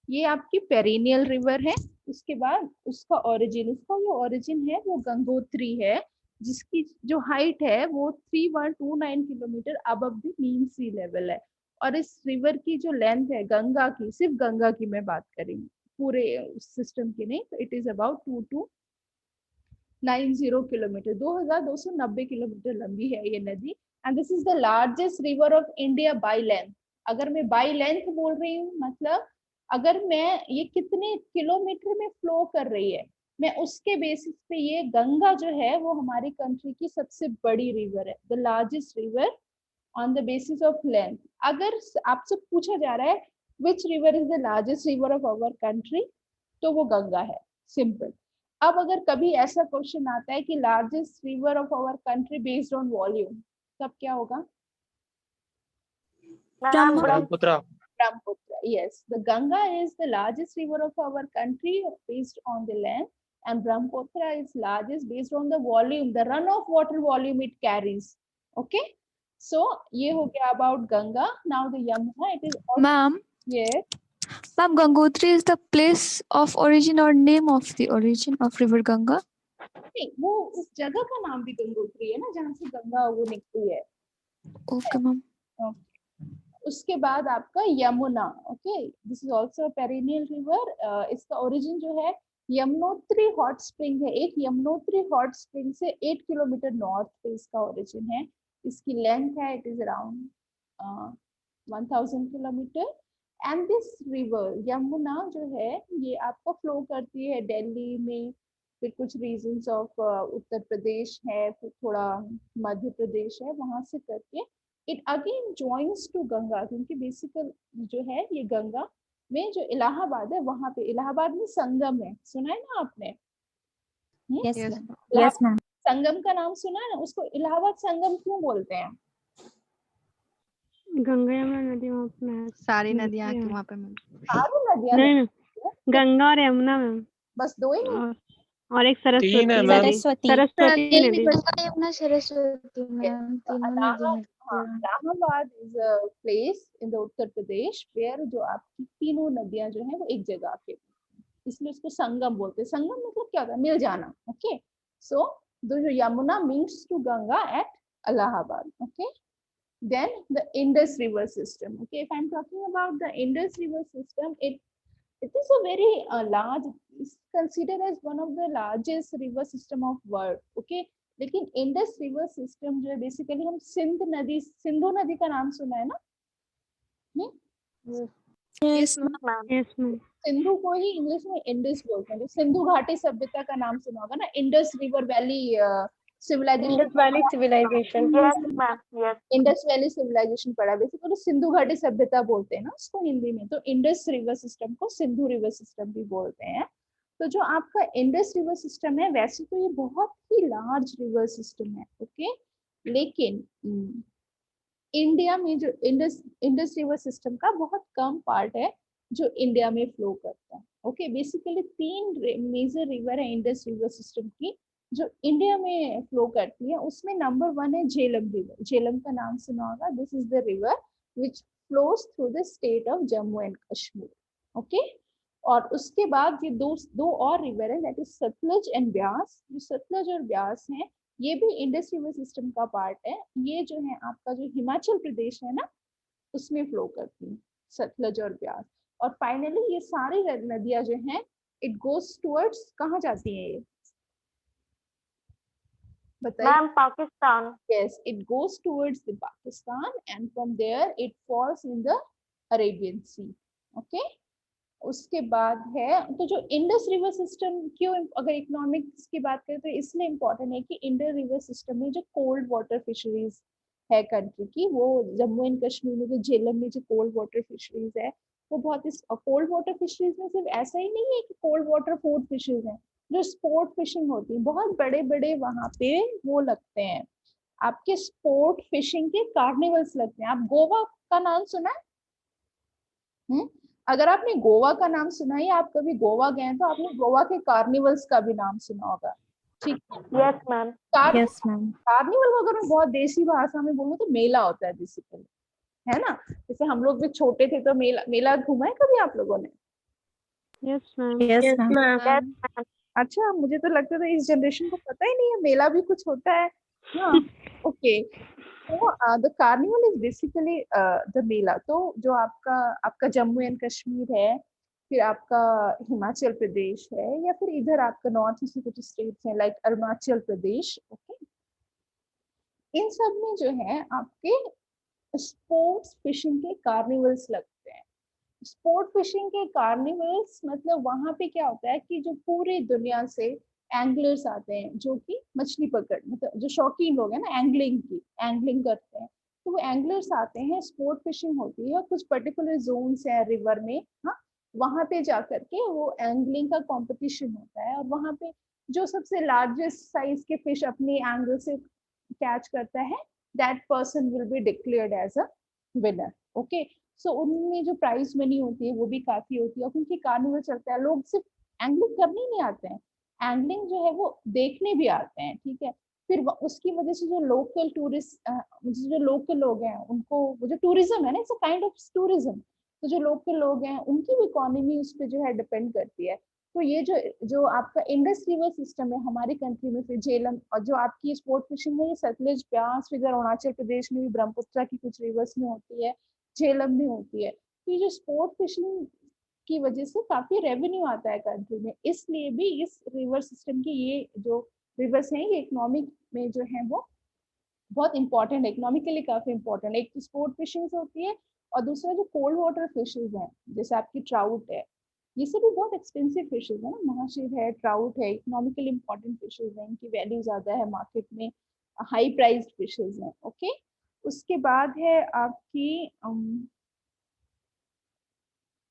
ये आपकी पेरिनियल रिवर है। उसके बाद उसका जो ओरिजिन है वो गंगोत्री है, जिसकी जो हाइट है वो 3129 kilometer above the mean sea level है। और इस रिवर की जो लेंथ है गंगा की, सिर्फ गंगा की मैं बात करेंगे, पूरे सिस्टम की नहीं, तो it is about 2290 kilometre, 2290 kilometre लंबी है ये नदी। And this is the largest river of India by length. अगर मैं बाय लेंथ बोल रही हूँ, मतलब अगर मैं ये कितने किलोमीटर में फ्लो कर रही है, मैं उसके बेसिस पे ये गंगा जो है वो हमारी कंट्री की सबसे बड़ी रिवर है, the largest river on the basis of length. अगर आपसे पूछा जा रहा है which river is the largest river of our country, तो वो गंगा है, सिंपल। अब अगर कभी ऐसा क्वेश्चन आता है कि largest river of our country based on volume, तब क्या होगा? Brahmaputra. Brahmaputra, yes. The Ganga is the largest river of our country based on the length, and Brahmaputra is largest based on the volume, the runoff water volume it carries. Okay, so ये हो गया about Ganga. Now the Yamuna, it is also, Ma'am, yes, Ma'am, Gangotri is the place of origin or name of the origin of River Ganga? नहीं, वो उस जगह का नाम भी गंगोत्री है ना, जहाँ से गंगा वो निकलती है। Okay, ma'am. Okay. उसके बाद आपका Yamuna. Okay, this is also perennial river. इसका ओरिजिन जो है यमुनोत्री हॉट स्प्रिंग है। एक यमुनोत्री हॉट स्प्रिंग से 8 किलोमीटर नॉर्थ पे इसका ओरिजिन है। इसकी लेंथ है, it is around 1000 kilometre. And this river Yamuna जो है ये आपका फ्लो करती है दिल्ली में, फिर कुछ रीजन्स ऑफ उत्तर प्रदेश है, फिर थोड़ा मध्य प्रदेश है, वहां से करके it again joins to Ganga, क्योंकि बेसिकल जो है ये गंगा में जो इलाहाबाद है वहां पे, इलाहाबाद में संगम है, सुना है ना आपने? Yes, Yes. ma'am. Yes, ma'am. संगम का नाम सुना है ना, उसको इलाहाबाद संगम क्यों बोलते हैं? गंगा यमुना नदी वहाँ पे है। सारी मिलती नदियाँ आके है। वहाँ पे मिलती सारी नदियां नहीं मिलती नहीं, हैं, गंगा और यमुना मैम, बस दो ही नहीं? और एक सरस्वती तीन है मैम। नदी। सरस्वती। सरस्वती नदी। गंगा यमुना सरस्वती मैम, तो तीनों नदी मिलती है। Allahabad is a place in the Uttar Pradesh where जो आपकी तीनों नदियां जो है वो एक जगह पे, इसलिए उसको संगम बोलते हैं। संगम मतलब क्या होता है? मिल जाना। ओके, सो जो Yamuna meets to Ganga at Allahabad. Okay, then the Indus river system. Okay, if I'm talking about the Indus river system, it is a very large, it's considered as one of the largest river system of world. Okay, लेकिन इंडस रिवर सिस्टम जो है बेसिकली, हम सिंधु नदी का नाम सुना है ना? Yes, ma'am. Yes ma'am. Sindhu को ही इंग्लिश में इंडस बोलते हैं। तो सिंधु घाटी सभ्यता का नाम सुना होगा ना, Indus river valley civilization, Indus Valley Civilization. Yes, ma'am. Yes. Indus valley civilization पढ़ा, बेसिकली सिंधु घाटी सभ्यता बोलते हैं ना उसको हिंदी में। तो इंडस रिवर सिस्टम को सिंधु रिवर सिस्टम भी बोलते हैं। तो जो आपका इंडस रिवर सिस्टम है, वैसे तो ये बहुत ही लार्ज रिवर सिस्टम है। ओके, लेकिन इंडिया में जो इंडस रिवर सिस्टम का बहुत कम पार्ट है जो इंडिया में फ्लो करता है। ओके, बेसिकली 3 मेजर रिवर है इंडस रिवर सिस्टम की जो इंडिया में फ्लो करती है। उसमें नंबर 1 है झेलम रिवर। झेलम का नाम सुना होगा। This is the river which flows through the state of Jammu and Kashmir. Okay, और उसके बाद ये दो और रिवर है, that is Sutlej and Beas. जो सतलज और ब्यास हैं ये भी इंडस रिवर सिस्टम का पार्ट है। ये जो है आपका जो हिमाचल प्रदेश है ना, उसमें फ्लो करती है सतलज और ब्यास। और फाइनली ये सारी नदियां जो हैं इट गोज टुवर्ड्स, कहाँ जाती है ये बताइए? Ma'am, Pakistan. Yes, it goes towards the Pakistan and from there it falls in the Arabian Sea. Okay, उसके बाद है तो जो इंडस रिवर सिस्टम क्यों, अगर इकोनॉमिक्स की बात करें तो इसलिए इम्पोर्टेंट है कि इंडस रिवर सिस्टम में जो कोल्ड वाटर फिशरीज है कंट्री की, वो जम्मू एंड कश्मीर में जो झेलम में जो कोल्ड वाटर फिशरीज है वो बहुत, इस कोल्ड वाटर फिशरीज में सिर्फ ऐसा ही नहीं है कि कोल्ड वाटर फूड फिशरीज है, जो स्पोर्ट फिशिंग होती है बहुत बड़े बड़े वहां पे वो लगते हैं आपके स्पोर्ट फिशिंग के कार्निवल्स लगते हैं। आप गोवा का नाम सुना है? अगर आपने गोवा का नाम सुना है या आप कभी गोवा गए तो आपने गोवा के कार्निवल्स का भी नाम सुना होगा। ठीक है, Yes, ma'am. Yes, ma'am. Carnival को अगर मैं बहुत देसी भाषा में बोलूँ तो मेला होता है बेसिकली, है ना? जैसे हम लोग भी छोटे थे तो मेला घूमा है कभी आप लोगों ने? Yes ma'am. Yes, Yes, ma'am. ma'am. Yes, ma'am. अच्छा, मुझे तो लगता था इस जनरेशन को पता ही नहीं है मेला भी कुछ होता है। हाँ, ओके, तो the carnival is basically the mela. तो जो आपका जम्मू एंड कश्मीर है, फिर आपका हिमाचल प्रदेश है, या फिर इधर आपका नॉर्थ ईस्ट कुछ स्टेट्स हैं लाइक अरुणाचल प्रदेश। ओके, इन सब में जो है आपके स्पोर्ट्स फिशिंग के कार्निवल्स लगते हैं। स्पोर्ट फिशिंग के कार्निवल्स मतलब वहां पे क्या होता है कि जो पूरी दुनिया से एंगलर्स आते हैं जो कि मछली पकड़, मतलब जो शौकीन लोग हैं ना एंगलिंग करते हैं, तो वो एंगलर्स आते हैं, स्पोर्ट फिशिंग होती है, कुछ पर्टिकुलर जोन्स है रिवर में, हाँ, वहां पे जाकर के वो एंगलिंग का कंपटीशन होता है। और वहां पे जो सबसे लार्जेस्ट साइज के फिश अपने एंगल से कैच करता है, that person will be declared as a winner. Okay, so उनमें जो प्राइज मनी होती है वो भी काफी होती है, क्योंकि कार्निवल चलता है। लोग सिर्फ एंगलिंग करने ही नहीं आते हैं, एंगलिंग जो है वो देखने भी आते हैं। ठीक है, फिर उसकी वजह से जो लोकल टूरिस्ट, जो लोकल लोग हैं उनको, वो जो टूरिज्म है ना, it's a kind of tourism, तो जो लोकल लोग हैं उनकी भी इकोनॉमी उस पर जो है डिपेंड करती है। तो ये जो आपका इंडस रिवर सिस्टम है हमारी कंट्री में, फिर झेलम, और जो आपकी स्पोर्ट फिशिंग है ये सतलज ब्यास, फिर अरुणाचल प्रदेश में भी ब्रह्मपुत्र की कुछ रिवर्स में होती है, झेलम भी होती है। तो ये जो स्पोर्ट फिशिंग की वजह से काफी रेवेन्यू आता है कंट्री में, इसलिए भी इस रिवर सिस्टम की ये जो रिवर्स हैं ये इकोनॉमिक में जो है वो बहुत इंपॉर्टेंट है, इकोनॉमिकली काफी इंपॉर्टेंट है। एक तो स्पोर्ट फिशिंग होती है और दूसरा जो कोल्ड वाटर फिशेज हैं, जैसे आपकी ट्राउट है, ये सब भी बहुत एक्सपेंसिव फिशेज है ना, महाशिव है, ट्राउट है, इकोनॉमिकली इम्पोर्टेंट फिशेज हैं, इनकी वैल्यू ज्यादा है मार्केट में, हाई प्राइस्ड फिशेज हैं। ओके, उसके बाद है आपकी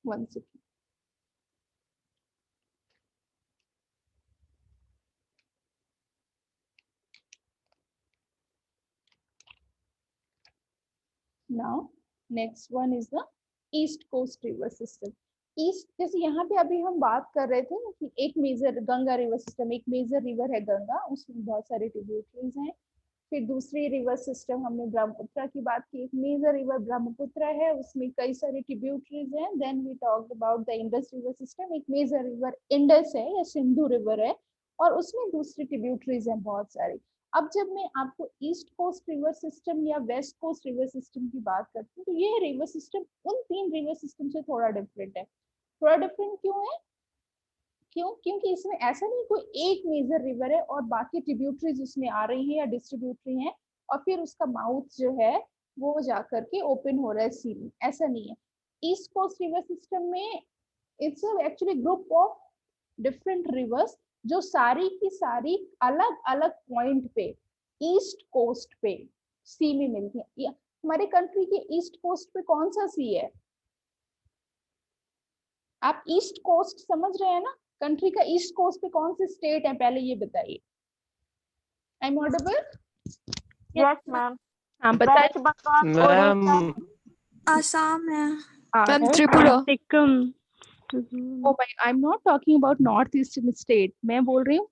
1 second, now next one is the east coast river system. East, जैसे यहाँ पे अभी हम बात कर रहे थे कि एक मेजर गंगा रिवर सिस्टम, एक मेजर रिवर है गंगा, उसमें बहुत सारे ट्रिब्यूटरीज हैं। फिर दूसरी रिवर सिस्टम हमने ब्रह्मपुत्र की बात की, एक मेजर रिवर ब्रह्मपुत्र है, उसमें कई सारे ट्रिब्यूटरीज हैं। Then we talked about the Indus river system, एक मेजर रिवर इंडस है या सिंधु रिवर है, और उसमें दूसरी ट्रिब्यूटरीज हैं बहुत सारी। अब जब मैं आपको ईस्ट कोस्ट रिवर सिस्टम या वेस्ट कोस्ट रिवर सिस्टम की बात करती हूँ, तो ये रिवर सिस्टम उन 3 रिवर सिस्टम से थोड़ा डिफरेंट है। थोड़ा डिफरेंट क्यों है? क्योंकि इसमें ऐसा नहीं कोई एक मेजर रिवर है और बाकी ट्रिब्यूटरीज उसमें आ रही हैं या डिस्ट्रीब्यूटरी हैं, और फिर उसका माउथ जो है वो जाकर के ओपन हो रहा है सी में, ऐसा नहीं है। ईस्ट कोस्ट रिवर सिस्टम में it's actually group of different reverse जो सारी की सारी अलग अलग पॉइंट पे ईस्ट कोस्ट पे सी में मिलती है। हमारे कंट्री के ईस्ट कोस्ट पे कौन सा सी है? आप ईस्ट कोस्ट समझ रहे हैं ना? कंट्री का ईस्ट कोस्ट पे कौन से स्टेट है, पहले ये बताइए। I am audible? Yes ma'am. हाँ बताइए। वेस्ट बंगाल, मैम उड़ीसा, Assam है। हाँ, Then Tripura. सिक्किम। ओ भाई, I am not talking about north eastern state, मैं बोल रही हूँ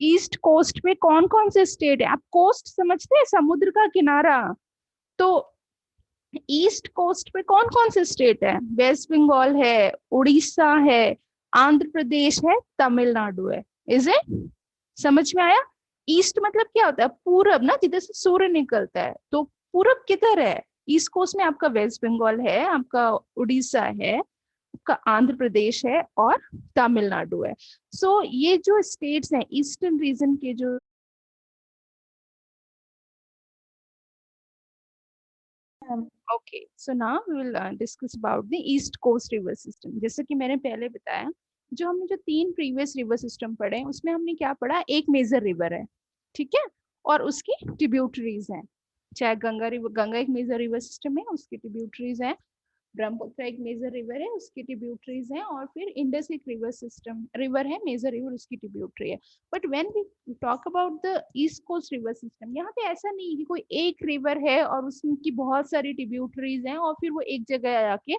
ईस्ट कोस्ट पे कौन कौन से स्टेट है। आप कोस्ट समझते हैं, समुद्र का किनारा, तो ईस्ट कोस्ट पे कौन कौन से स्टेट है? वेस्ट बंगाल है, उड़ीसा है, आंध्र प्रदेश है, तमिलनाडु है। Is it? समझ में आया? ईस्ट मतलब क्या होता है? पूरब ना, जिधर से सूर्य निकलता है, तो पूरब किधर है? ईस्ट कोस्ट में आपका वेस्ट बंगाल है, आपका उड़ीसा है, आपका आंध्र प्रदेश है और तमिलनाडु है। सो ये जो स्टेट्स हैं ईस्टर्न रीजन के, जो okay, so now we will discuss about the east coast river system. जैसे कि मैंने पहले बताया, जो हमने जो 3 प्रीवियस रिवर सिस्टम पढ़े हैं उसमें हमने क्या पढ़ा? एक मेजर रिवर है, ठीक है, और उसकी ट्रिब्यूटरीज हैं। चाहे गंगा रिवर, गंगा एक मेजर रिवर सिस्टम है, उसकी ट्रिब्यूटरीज हैं। ब्रह्मपुत्र एक मेजर रिवर है, उसकी ट्रिब्यूटरीज हैं। और फिर इंडस एक रिवर है, मेजर रिवर, उसकी ट्रिब्यूटरी है। But when we talk about the east coast river system, यहाँ पे ऐसा नहीं है कि कोई एक रिवर है और उसकी बहुत सारी ट्रिब्यूटरीज हैं और फिर वो एक जगह आके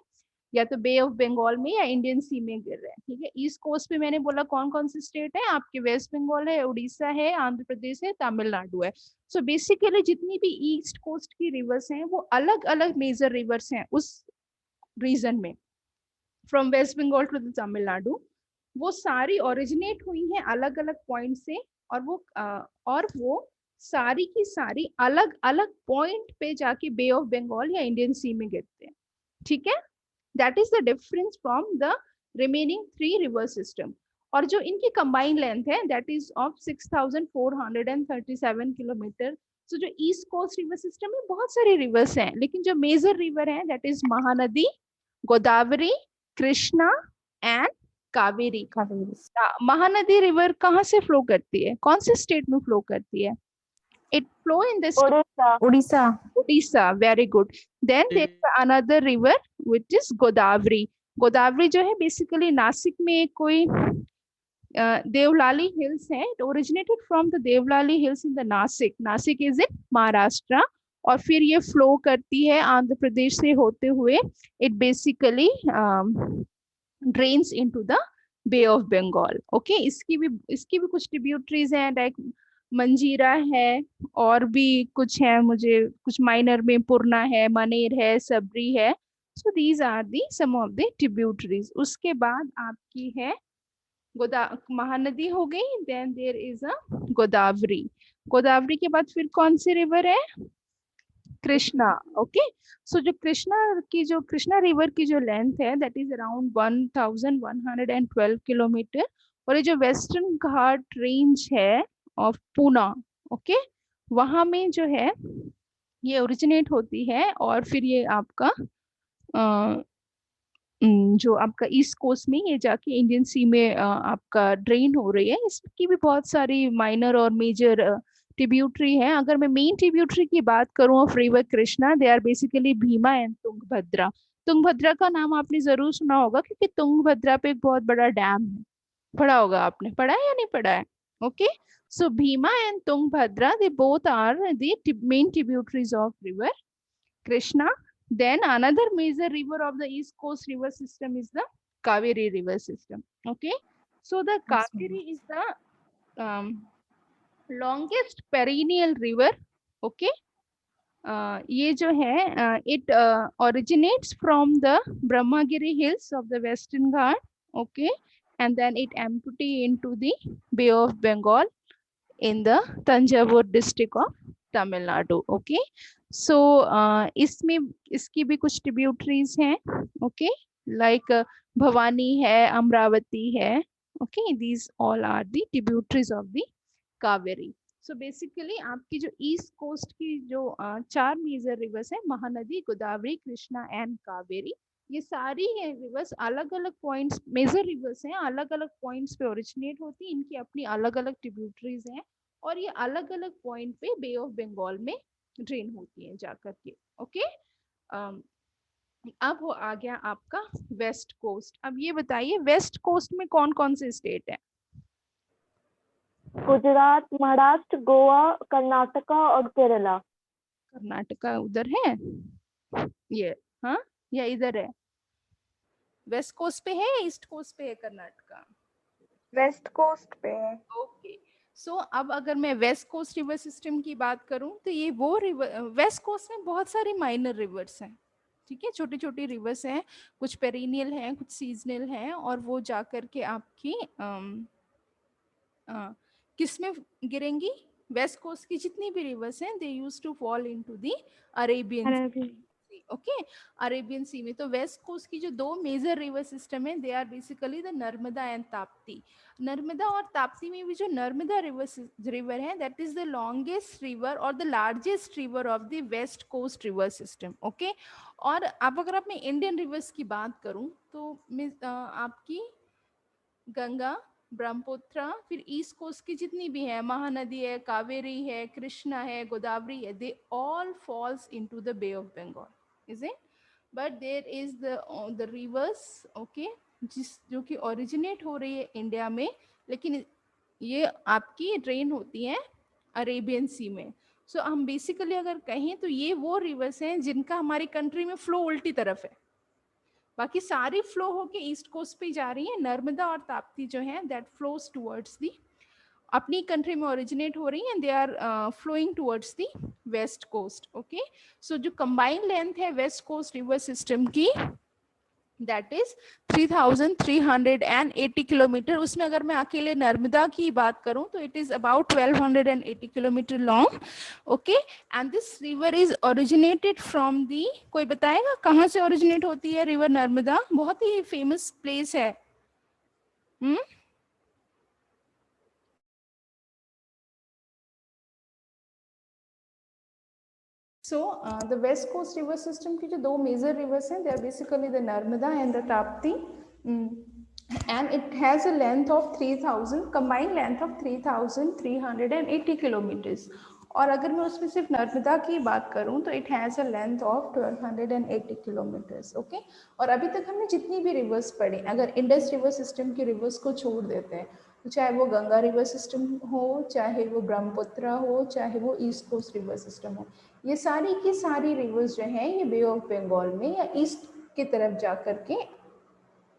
या तो बे ऑफ बंगाल में या इंडियन सी में गिर रहे हैं, ठीक है। ईस्ट कोस्ट पे मैंने बोला कौन कौन से स्टेट है आपके? वेस्ट बंगाल है, उड़ीसा है, आंध्र प्रदेश है, तमिलनाडु है। सो बेसिकली जितनी भी ईस्ट कोस्ट की रिवर्स हैं वो अलग अलग मेजर रिवर्स हैं उस रीजन में, फ्रॉम वेस्ट बंगाल टू तमिलनाडु। वो सारी ओरिजिनेट हुई हैं अलग अलग पॉइंट से, और वो सारी की सारी अलग अलग पॉइंट पे जाके बे ऑफ बंगाल या इंडियन सी में गिरते हैं, ठीक है। That is the difference from the remaining 3 river system. और जो इनकी कंबाइंड लेंथ है दैट इज ऑफ 6437 किलोमीटर। तो जो ईस्ट कोस्ट रिवर सिस्टम में बहुत सारे रिवर्स हैं, लेकिन जो मेजर रिवर हैं that is Mahanadi, Godavari, Krishna and Kaveri. Mahanadi river कहाँ से फ्लो करती है? कौन से स्टेट में फ्लो करती है? It flow in the Orissa. Orissa. Very good. Then there is another river which is Godavari. Godavari जो है बेसिकली नासिक में कोई देवलाली हिल्स है। It originated from the Devlali hills in the Nasik. Nasik is in Maharashtra, और फिर ये फ्लो करती है आंध्र प्रदेश से होते हुए। It basically drains into the bay of Bengal. Okay, इसकी भी कुछ ट्रिब्यूटरीज हैं, लाइक मंजीरा है और भी कुछ है, मुझे कुछ माइनर में पूर्णा है, मनेर है, सबरी है। So these are the some of the tributaries. उसके बाद आपकी है महानदी हो गई, then there is a Godavari. Godavari के बाद फिर कौन सी रिवर है? कृष्णा। ओके, सो जो कृष्णा रिवर की जो लेंथ है दैट इज अराउंड 1112 किलोमीटर। और ये जो वेस्टर्न घाट रेंज है ऑफ पूना, ओके, वहां में जो है ये ओरिजिनेट होती है और फिर ये आपका जो आपका ईस्ट कोस्ट में ये जाके इंडियन सी में आपका ड्रेन हो रही है। इसकी भी बहुत सारी माइनर और मेजर ट्रिब्यूटरी है। अगर मैं मेन ट्रिब्यूटरी की बात करूं of river Krishna, they are basically Bhima and Tungabhadra. Tungabhadra का नाम आपने जरूर सुना होगा क्योंकि तुंगभद्रा पे एक बहुत बड़ा डैम है, पढ़ा होगा आपने, पढ़ा है या नहीं पढ़ा है? Okay, so Bhima and Tungabhadra, they both are the main tributaries of river Krishna. Then another major river of the east coast river system is the Kaveri river system. Okay, so the Kaveri is the longest perennial river. Okay, ये जो है it originates from the Brahmagiri hills of the Western Ghat. Okay, and then it empty into the Bay of Bengal in the Tanjavur district of Tamil Nadu. Okay, so इसमें इसकी भी कुछ ट्रिब्यूटरीज हैं। ओके, लाइक भवानी है, अमरावती है। Okay, these all are the tributaries of the Kaveri. So basically आपकी जो ईस्ट कोस्ट की जो 4 मेजर रिवर्स है, महानदी, गोदावरी, कृष्णा एंड कावेरी, ये सारी है रिवर्स अलग अलग पॉइंट्स, मेजर रिवर्स हैं, अलग अलग पॉइंट्स पे ओरिजिनेट होती है, इनकी अपनी अलग अलग ट्रिब्यूटरीज हैं और ये अलग अलग पॉइंट पे बे ऑफ बंगाल में ड्रेन होती है जाकर के। ओके, अब वो आ गया आपका वेस्ट कोस्ट। अब ये बताइए वेस्ट कोस्ट में कौन कौन से स्टेट है? गुजरात, महाराष्ट्र, गोवा, कर्नाटका और केरला। कर्नाटका उधर है ये, हाँ, या इधर है? वेस्ट कोस्ट पे है, ईस्ट कोस्ट पे है कर्नाटका? वेस्ट कोस्ट पे है। ओके, सो अब अगर मैं वेस्ट कोस्ट रिवर सिस्टम की बात करूं तो ये वो रिवर, वेस्ट कोस्ट में बहुत सारी माइनर रिवर्स हैं, ठीक है, छोटी छोटी रिवर्स हैं, कुछ पेरिनियल हैं, कुछ सीजनल हैं, और वो जाकर के आपकी किस में गिरेंगी? वेस्ट कोस्ट की जितनी भी रिवर्स हैं they used to fall into the Arabian sea. Okay, Arabian sea में तो वेस्ट कोस्ट की जो 2 मेजर रिवर सिस्टम है, they are basically the Narmada and Tapti. Narmada और ताप्ती में भी जो नर्मदा रिवर है, that is the longest river और the largest river of the west coast river system. Okay, और अब अगर आप मैं इंडियन रिवर्स की बात करूं तो आपकी गंगा, ब्रह्मपुत्र, फिर ईस्ट कोस्ट की जितनी भी है, महानदी है, कावेरी है, कृष्णा है, गोदावरी है, they all falls into the bay of Bengal, is it? But there is the rivers, okay, जो कि ओरिजिनेट हो रही है इंडिया में, लेकिन ये आपकी ड्रेन होती है अरेबियन सी में। सो हम बेसिकली अगर कहें तो ये वो रिवर्स हैं जिनका हमारी कंट्री में फ्लो उल्टी तरफ है, बाकी सारी फ्लो होके ईस्ट कोस्ट पे जा रही है। नर्मदा और ताप्ती जो है दैट फ्लोज टुवर्ड्स दी अपनी कंट्री में ओरिजिनेट हो रही हैं, they are flowing towards the west coast. Okay, so जो कंबाइंड लेंथ है वेस्ट कोस्ट रिवर सिस्टम की दैट इज 3380 किलोमीटर। उसमें अगर मैं अकेले नर्मदा की बात करूं तो it is about 1280 kilometre long. Okay, and this river is originated from the, कोई बताएगा कहाँ से ओरिजिनेट होती है रिवर नर्मदा? बहुत ही फेमस प्लेस है। So the west coast river system की जो 2 major rivers हैं, they are basically the Narmada and the Tapti, and it has a length of 3000 combined length of 3380 kilometers। और अगर मैं उसमें सिर्फ नर्मदा की बात करूं तो it has a length of 1280 kilometres. Okay, और अभी तक हमने जितनी भी रिवर्स पढ़ी, अगर इंडस रिवर सिस्टम की रिवर्स को छोड़ देते हैं तो चाहे वो गंगा रिवर सिस्टम हो, चाहे वो ब्रह्मपुत्र हो, चाहे वो ईस्ट कोस्ट रिवर सिस्टम हो, ये सारी की सारी रिवर्स जो हैं ये बे ऑफ बंगाल में या ईस्ट की तरफ जा कर के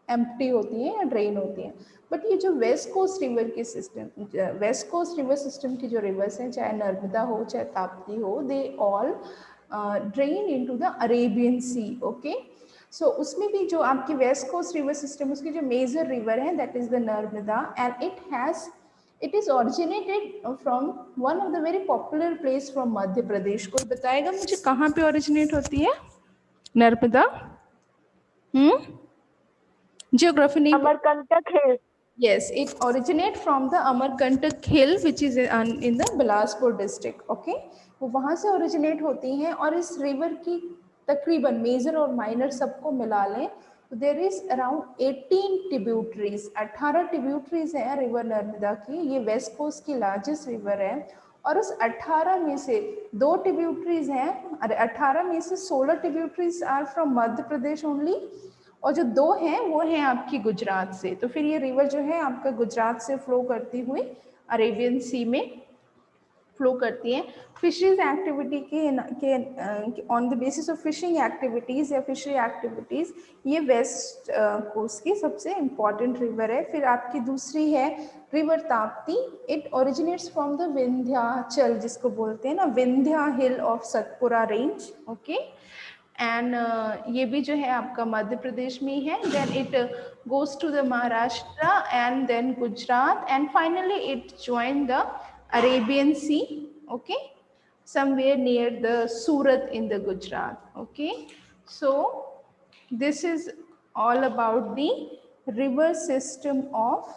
एम्प्टी होती हैं या ड्रेन होती हैं। बट ये जो वेस्ट कोस्ट रिवर की system, west coast river system की जो रिवर्स हैं, चाहे नर्मदा हो चाहे ताप्ती हो, they all drain into the Arabian sea. Okay, so उसमें भी जो आपकी वेस्ट कोस्ट रिवर सिस्टम, उसकी जो मेजर रिवर है that is the Narmada, and it is originated from one of the very popular place from Madhya Pradesh. कोई बताएगा मुझे कहाँ पे ओरिजिनेट होती है नर्मदा? जियोग्राफी नहीं? अमरकंटक हिल। Yes, it originate from the Amarkantak hill which is in the Bilaspur district. Okay, वो वहाँ से ओरिजिनेट होती हैं और इस रिवर की तकरीबन मेजर और माइनर सबको मिला लें तो there is around 18 tributaries, 18 tributaries हैं रिवर नर्मदा की। ये वेस्ट कोस्ट की लार्जेस्ट रिवर है और उस 18 में से 2 ट्रिब्यूटरीज हैं, 18 में से 16 tributaries are from Madhya Pradesh only, और जो 2 हैं वो हैं आपकी गुजरात से। तो फिर ये रिवर जो है आपका गुजरात से फ्लो करती हुई अरेबियन सी में फ्लो करती है। फिशरीज एक्टिविटी के on the basis of fishing activities या फिशरी एक्टिविटीज़ ये वेस्ट कोस्ट की सबसे इम्पॉर्टेंट रिवर है। फिर आपकी दूसरी है river Tapti. It originates from the Vindhyachal, जिसको बोलते हैं ना Vindhya hill of Satpura range, okay. And ये भी जो है आपका मध्य प्रदेश में ही है। Then it goes to the Maharashtra and then Gujarat and finally it join the Arabian Sea, okay, somewhere near the Surat in the Gujarat, okay. So this is all about the river system of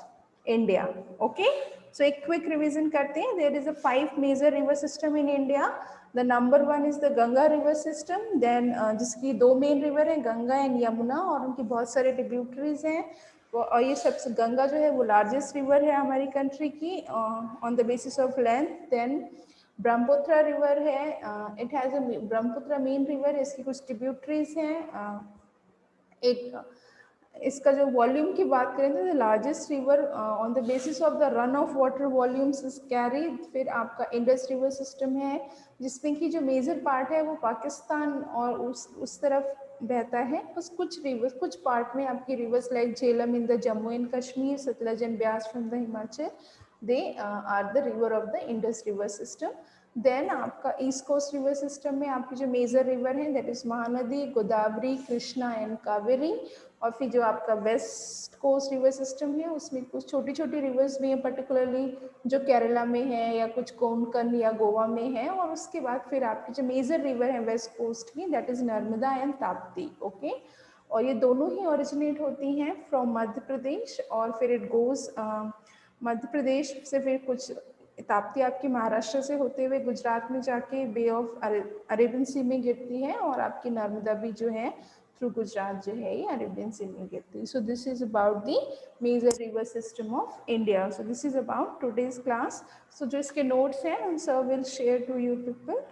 India, okay. So a quick revision करते हैं. There is a 5 major river system in India. The number 1 is the Ganga river system. Then जिसकी 2 main river हैं, गंगा एंड यमुना, और उनकी बहुत सारे ट्रिब्यूटरीज हैं। और ये सबसे गंगा जो है वो लार्जेस्ट रिवर है हमारी कंट्री की on the basis of length. Then Brahmaputra river है, it has a Brahmaputra main river, इसकी कुछ ट्रिब्यूटरीज हैं। एक इसका जो वॉल्यूम की बात करें तो largest river on the basis of the run of water volumes is carry. फिर आपका इंडस रिवर सिस्टम है जिसमें कि जो मेजर पार्ट है वो पाकिस्तान और उस तरफ बहता है। बस कुछ रिवर्स, कुछ पार्ट में आपकी rivers like Jhelum in the Jammu and Kashmir, Sutlej and Beas from the Himachal, they are the river of the Indus river system. Then आपका ईस्ट कोस्ट रिवर सिस्टम में आपकी जो मेजर रिवर है that is Mahanadi, Godavari, Krishna and Kaveri. और फिर जो आपका वेस्ट कोस्ट रिवर सिस्टम है उसमें कुछ छोटी छोटी रिवर्स भी हैं, पर्टिकुलरली जो केरला में है या कुछ कोंकण या गोवा में है। और उसके बाद फिर आपकी जो मेजर रिवर है वेस्ट कोस्ट की that is Narmada and Tapti, okay. और ये दोनों ही ओरिजिनेट होती हैं फ्रॉम मध्य प्रदेश और फिर इट गोज मध्य प्रदेश से फिर कुछ ताप्ती आपकी महाराष्ट्र से होते हुए गुजरात में जाके बे ऑफ अरेबियन सी में गिरती है और आपकी नर्मदा भी जो है थ्रू गुजरात जो है ये अरेबियन सी में गिरती है। So this is about the major river system of India. So this is about today's class. So जो इसके नोट्स हैं sir will share to you people.